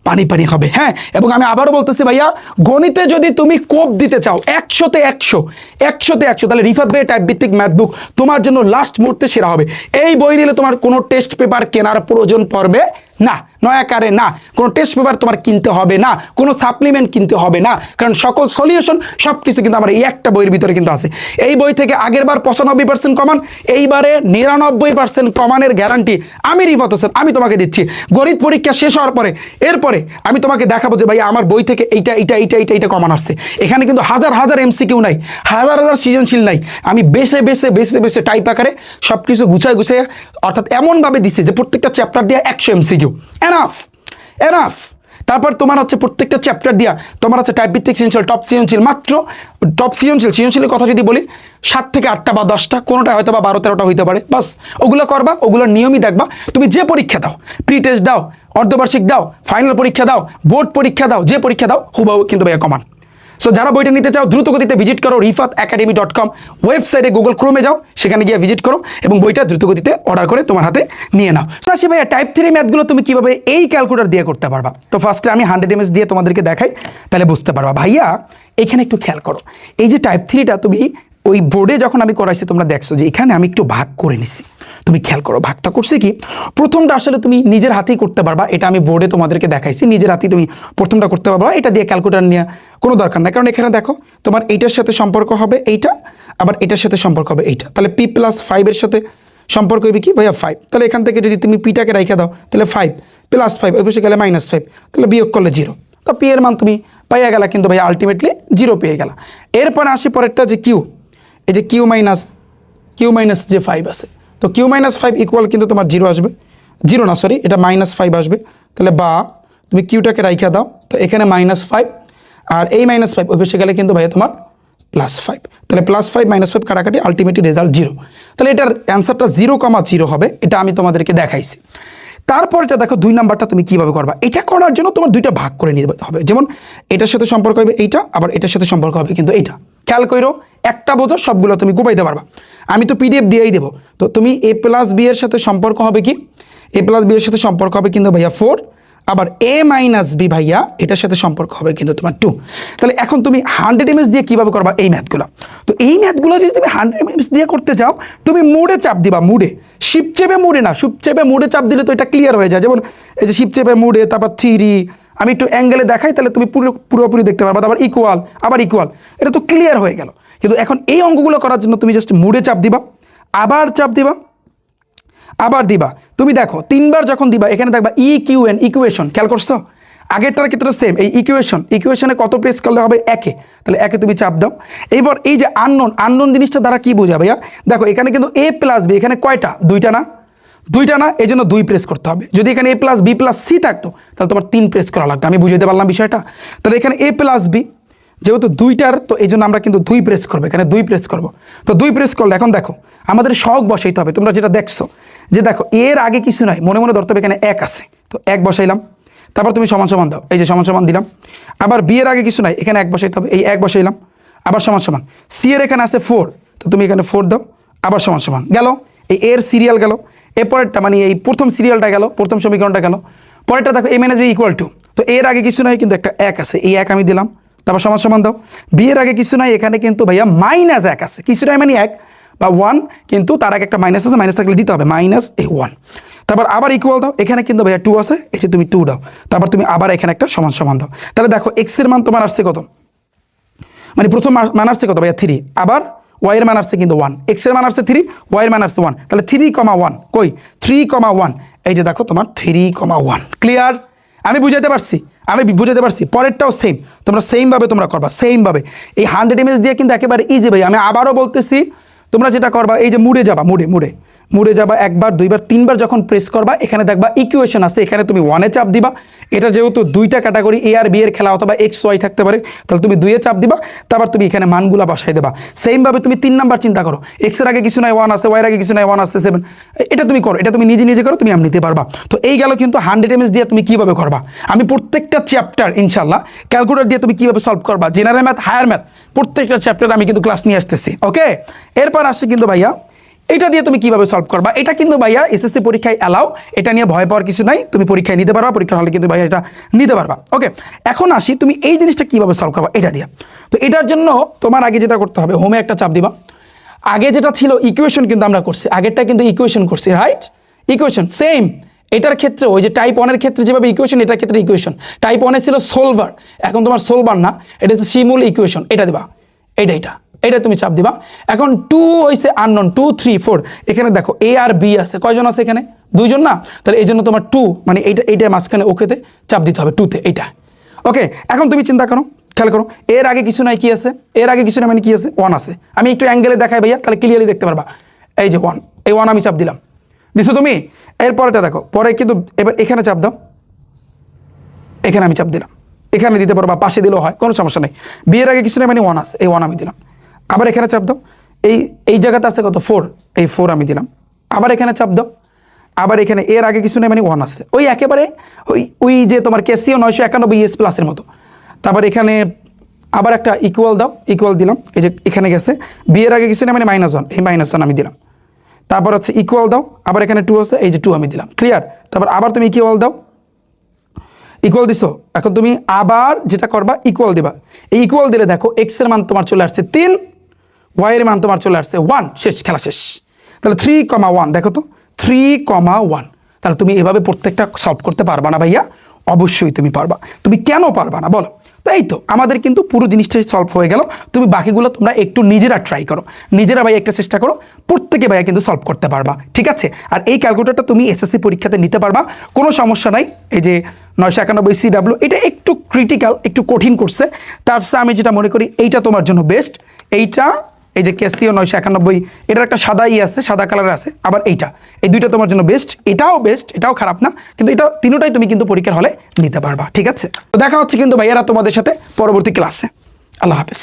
পানি পানি হবে। হ্যাঁ, এবং আমি আবারও বলতেছি ভাইয়া, গণিতে যদি তুমি কোপ দিতে চাও 100-তে 100, তাহলে রিফাত ভাই টাইপ ভিত্তিক ম্যাথ বুক তোমার জন্য লাস্ট মুহূর্তে সেরা হবে। এই বই নিলে তোমার কোনো টেস্ট পেপার কেনার প্রয়োজন পড়বে না, নয়াকারে না, কোনো টেস্ট পেপার তোমার কিনতে হবে না, কোনো সাপ্লিমেন্ট কিনতে হবে না, কারণ সকল সলিউশন সব কিছু কিন্তু আমার এই একটা বইয়ের ভিতরে কিন্তু আছে। এই বই থেকে আগের বার 95% কমান, এইবারে 99% কমানের গ্যারান্টি আমি রিফাত হোসেন আমি তোমাকে দিচ্ছি। গণিত পরীক্ষা শেষ হওয়ার পরে এরপরে আমি তোমাকে দেখাবো যে ভাই আমার বই থেকে এইটা কমান আসছে। এখানে কিন্তু হাজার এমসিকিউ নাই, হাজার সৃজনশীল নাই, আমি বেছে টাইপ আকারে সব কিছু গুছায় অর্থাৎ এমনভাবে দিচ্ছি যে প্রত্যেকটা চ্যাপ্টার দিয়ে 100 এমসিকিউ এনাফ। তারপর তোমার হচ্ছে প্রত্যেকটা চ্যাপ্টার দিয়া তোমার হচ্ছে টাইপ ভিত্তিক সৃজনশীল, টপ সৃজনশীল, মাত্র টপ সৃজনশীলের কথা যদি বলি 7 থেকে 8টা বা 10টা, কোনোটা হয়তো বা 12-13টা হইতে পারে, বাস ওগুলো করবা, ওগুলোর নিয়মই দেখবা। তুমি যে পরীক্ষা দাও, প্রি টেস্ট দাও, অর্ধবার্ষিক দাও, ফাইনাল পরীক্ষা দাও, বোর্ড পরীক্ষা দাও, যে পরীক্ষা দাও হুবাহু কিন্তু ভাইয়া কমান। সো যারা বইটা নিতে চাও দ্রুত গতিতে ভিজিট করো rifatacademy.com ওয়েবসাইটে, গুগল ক্রোমে যাও, সেখানে গিয়ে ভিজিট করো এবং বইটা দ্রুত গতিতে অর্ডার করে তোমার হাতে নিয়ে নাও। আসি ভাইয়া টাইপ 3 ম্যাথগুলো তুমি কিভাবে এই ক্যালকুলেটর দিয়ে করতে পারবা। তো ফার্স্টে আমি 100 ms দিয়ে তোমাদেরকে দেখাই, তাহলে বুঝতে পারবা। ভাইয়া এখানে একটু খেয়াল করো, এই যে টাইপ 3টা তুমি ওই বোর্ডে যখন আমি করাইছি তোমরা দেখছো যে এখানে আমি একটু ভাগ করে নিছি। তুমি খেয়াল করো ভাগটা করছি কি, প্রথমটা আসলে তুমি নিজের হাতেই করতে পারবা, এটা আমি বোর্ডে তোমাদেরকে দেখাইছি, নিজের হাতেই তুমি প্রথমটা করতে পারবা, এটা দিয়ে ক্যালকুলেটর নিয়ে কোনো দরকার নাই। কারণ এখানে দেখো তোমার এইটার সাথে সম্পর্ক হবে এইটা, আবার এটার সাথে সম্পর্ক হবে এইটা, তাহলে p+5 এর সাথে সম্পর্ক হবে কি ভাইয়া 5, তাহলে এখান থেকে যদি তুমি পিটাকে রাইখা দাও তাহলে 5 + 5 ওই পাশে গেলে -5, তাহলে বিয়োগ করলে 0, তো পি এর মান তুমি পাইয়া গেলা, কিন্তু ভাইয়া আলটিমেটলি 0 পেয়ে গেলা। এরপরে আসি পরেরটা যে কিউ, এই যে কিউ মাইনাস যে 5 আছে, তো q-5 ইকুয়াল কিন্তু তোমার 0 আসবে, 0 না সরি এটা -5 আসবে, তাহলে বা তুমি কিউটাকে রাইখা দাও, তো এখানে -5 আর এই -5 ওই পাশে গেলে কিন্তু ভাইয়া তোমার +5, তাহলে +5 -5 কাটাকাটি আলটিমেটলি রেজাল্ট 0, তাহলে এটার অ্যান্সারটা 0,0 হবে, এটা আমি তোমাদেরকে দেখাইছি। তারপর এটা দেখো 2 নাম্বারটা তুমি কিভাবে করবা। এটা করার জন্য তোমার 2টা ভাগ করে নিতে হবে, যেমন এটার সাথে সম্পর্ক হবে এইটা, আবার এটার সাথে সম্পর্ক হবে কিন্তু এইটা। খেয়াল করো একটা বোঝো সবগুলো তুমি গুপাইতে পারবা, আমি তো পিডিএফ দিয়েই দেবো। তো তুমি a+b এর সাথে সম্পর্ক হবে কি, a+b এর সাথে সম্পর্ক হবে কিন্তু ভাইয়া 4, আবার a-b ভাইয়া এটার সাথে সম্পর্ক হবে কিন্তু তোমার 2। তাহলে এখন তুমি 100 ms দিয়ে কীভাবে করবা এই ম্যাথগুলো। তো এই ম্যাথগুলো যদি তুমি 100 ms দিয়ে করতে চাও, তুমি মুডে চাপ দিবা, মুডে, শিপ চেপে মুডে না, শিপ চেপে মুডে চাপ দিলে তো এটা ক্লিয়ার হয়ে যায়। যেমন এই যে শিপ চেপে মুডে, তারপর 3, আমি একটু অ্যাঙ্গেলে দেখাই তাহলে তুমি পুরোপুরি দেখতে পারবা, তারপর ইকুয়াল, এটা তো ক্লিয়ার হয়ে গেল। কিন্তু এখন এই অঙ্কগুলো করার জন্য তুমি জাস্ট মুডে চাপ দিবা, আবার চাপ দিবা, আবার দিবা। তুমি দেখো 3বার যখন দিবা এখানে দেখবা ইকিউএন, ইকুয়েশন, খেয়াল করছো আগেরটার ক্ষেত্রে সেম, এই ইকুয়েশনে কত প্রেস করলে হবে 1-এ, তাহলে 1-এ তুমি চাপ দাও। এইবার এই যে আননোন জিনিসটা দ্বারা কি বোঝা ভাইয়া, দেখো এখানে কিন্তু a+b, এখানে কয়টা, 2টা না, এই জন্য 2 প্রেস করতে হবে। যদি এখানে a+b+c থাকতো তাহলে তোমার 3 প্রেস করা লাগতো। আমি বুঝাইতে পারলাম বিষয়টা। তাহলে এখানে a+b যেহেতু 2টার, তো এই জন্য আমরা কিন্তু 2 প্রেস করবো, এখানে 2 প্রেস করবো। তো 2 প্রেস করলে এখন দেখো আমাদের সহগ বসাইতে হবে। তোমরা যেটা দেখছো যে দেখো এর আগে কিছু নাই, মনে ধরতে হবে এখানে 1 আছে, তো 1 বসাইলাম, তারপর তুমি সমান দাও, এই যে সমান দিলাম। আবার বি এর আগে কিছু নাই, এখানে 1 বসাইতে হবে, এই 1 বসাইলাম, আবার সমান। সি এর এখানে আছে 4, তো তুমি এখানে 4 দাও, আবার সমান গেল। এই এর সিরিয়াল গেল, এরপরেরটা মানে এই প্রথম সিরিয়ালটা গেল, প্রথম সমীকরণটা গেল। পরেরটা দেখো a-b = 2, তো এর আগে কিছু নাই কিন্তু একটা 1 আছে, এই 1 আমি দিলাম, তারপর সমান দাও। বি এর আগে কিছু নাই, এখানে কিন্তু ভাইয়া -1 আছে, কিছু নাই মানে 1 বা 1, কিন্তু তার আগে একটা মাইনাস আছে, মাইনাস থাকলে দিতে হবে -1। তারপর আবার ইকুয়াল দাও, এখানে কিন্তু ভাইয়া 2 আছে, এই যে তুমি 2 দাও, তারপর তুমি আবার এখানে একটা সমান দাও। তাহলে দেখো x এর মান তোমার আসছে কত, মানে প্রথম মান আসছে কত ভাইয়া 3, আবার y এর মান আসছে কিন্তু 1, x এর মান আসছে 3, y এর মান আসছে 1, তাহলে 3,1 কই 3,1, এই যে দেখো তোমার 3,1। ক্লিয়ার? আমি বুঝাইতে পারছি। পরেরটাও সেম, তোমরা সেমভাবে তোমরা করবা, সেমভাবে এই 100 ms দিয়ে কিন্তু একেবারে ইজি ভাই। আমি আবারও বলতেছি, তোমরা যেটা করবা এই যে মুডে যাবা, মুডে মুড়ে যাবা একবার দুইবার তিনবার যখন প্রেস করবা এখানে দেখবা ইকুয়েশন আছে, এখানে তুমি 1-এ চাপ দিবা। এটা যেহেতু দুইটা ক্যাটাগরি এ আর বি এর খেলা অথবা এক্স ওয়াই থাকতে পারে, তাহলে তুমি 2-এ চাপ দিবা, তারপর তুমি এখানে মানগুলা বসাই দেবা। সেমভাবে তুমি 3 নাম্বার চিন্তা করো, এক্স এর আগে কিছু নাই 1 আছে, ওয়াই এর আগে কিছু নাই 1 আছে 7, এটা তুমি করো, এটা তুমি নিজে নিজে করো, তুমি এমনিতে পারবা। তো এই গেল কিন্তু 100 এমএস দিয়ে তুমি কিভাবে করবা। আমি প্রত্যেকটা চ্যাপ্টার ইনশাল্লাহ ক্যালকুলেটর দিয়ে তুমি কিভাবে সলভ করবা, জেনারেল ম্যাথ, হায়ার ম্যাথ, প্রত্যেকটা চ্যাপ্টার আমি কিন্তু ক্লাস নিয়ে আসতেছি। ওকে, এরপর আসছে কিন্তু ভাইয়া এটা দিয়ে তুমি কিভাবে সলভ করবা। এটা কিন্তু ভাইয়া এসএসসি পরীক্ষায় অ্যালাউ, এটা নিয়ে ভয় পাওয়ার কিছু নাই, তুমি পরীক্ষায় নিতে পারবা, পরীক্ষার হলে কিন্তু ভাইয়া এটা নিতে পারবা। ওকে, এখন আসি তুমি এই জিনিসটা কিভাবে সলভ করবা এটা দিয়ে। তো এটার জন্য তোমার আগে যেটা করতে হবে, হোমে একটা চাপ দিবা। আগে যেটা ছিল ইকুয়েশন কিন্তু আমরা করছি, আগেরটা কিন্তু ইকুয়েশন করছি, রাইট? ইকুয়েশন সেম এটার ক্ষেত্রে ওই যে টাইপ 1-এর ক্ষেত্রে যেভাবে ইকুয়েশন, এটার ক্ষেত্রে ইকুয়েশন। টাইপ 1-এ ছিল সোলভার, এখন তোমার সোলভার না, এটা হচ্ছে শিমুল ইকুয়েশন, এটা দিবা, এটা তুমি চাপ দিবা। এখন 2 হইছে আননোন, 2 3 4, এখানে দেখো এ আর বি আছে, কয়জন আছে এখানে? 2 জন না, তাহলে এই জন্য তোমার 2 মানে এইটা মাঝখানে ওকেতে চাপ দিতে হবে, 2-তে এইটা। ওকে, এখন তুমি চিন্তা করো, খেয়াল করো, এর আগে কিছু নাই, কি আছে? এর আগে কিছু নাই মানে কি আছে? 1 আছে। আমি একটু অ্যাঙ্গেলে দেখাই ভাইয়া, তাহলে ক্লিয়ারলি দেখতে পারবা। এই যে 1, এই 1 আমি চাপ দিলাম, দিছো তুমি? এরপরেটা দেখো, পরে কিন্তু এবার এখানে চাপ দাও, এখানে আমি চাপ দিলাম, এখানে দিতে পারবা, পাশে দিলেও হয়, কোনো সমস্যা নেই। বিয়ের আগে কিছু নেই মানে 1 আছে, এই 1 আমি দিলাম। আবার এখানে চাপ দাও, এই জায়গাতে আছে কত? 4, এই 4 আমি দিলাম। আবার এখানে চাপ দাও, আবার এখানে এর আগে কিছু নেই মানে 1 আছে, ওই একেবারে ওই যে তোমার ক্যাসিও 991 ইএস প্লাসের মতো। তারপর এখানে আবার একটা ইকুয়াল দাও, ইকুয়াল দিলাম, এই যে এখানে গেছে। বিয়ের আগে কিছু নেই মানে -1, এই -1 আমি দিলাম। তারপর হচ্ছে ইকুয়াল দাও, আবার এখানে 2 আছে, এই যে 2 আমি দিলাম, ক্লিয়ার? তারপর আবার তুমি ইকুয়াল দাও, ইকুয়াল দিছো, এখন তুমি আবার যেটা করবা ইকুয়াল দিবা। এই ইকুয়াল দিলে দেখো এক্স এর মান তোমার চলে আসছে 3, ওয়াই এর মান তোমার চলে আসছে 1, শেষ, খেলা শেষ। তাহলে 3,1 দেখো তো, 3,1। তাহলে তুমি এভাবে প্রত্যেকটা সলভ করতে পারবা না ভাইয়া? অবশ্যই তুমি পারবা। তুমি কেন পারবা না বলো? তো এই তো আমাদের কিন্তু পুরো জিনিসটাই সলভ হয়ে গেল। তুমি বাকিগুলো তোমরা একটু নিজেরা ট্রাই করো, নিজেরা ভাই একটা চেষ্টা করো, প্রত্যেকে ভাইয়া কিন্তু সলভ করতে পারবা, ঠিক আছে? আর এই ক্যালকুলেটরটা তুমি এসএসসি পরীক্ষাতে নিতে পারবা, কোনো সমস্যা নাই। এই যে 991 CW, এটা একটু ক্রিটিক্যাল, একটু কঠিন করছে, তার সাথে আমি যেটা মনে করি এইটা তোমার জন্য বেস্ট। এইটা এই যে ক্যাসিও 991, এটার একটা সাদা আছে, সাদা কালার আছে, আবার এইটা, এই দুইটা তোমার জন্য বেস্ট। এটাও বেস্ট, এটাও খারাপ না, কিন্তু এটা তিনটাই তুমি কিন্তু পরীক্ষার হলে নিতে পারবা, ঠিক আছে? তো দেখা হচ্ছে কিন্তু ভাইয়ারা তোমাদের সাথে পরবর্তী ক্লাসে। আল্লাহ হাফেজ।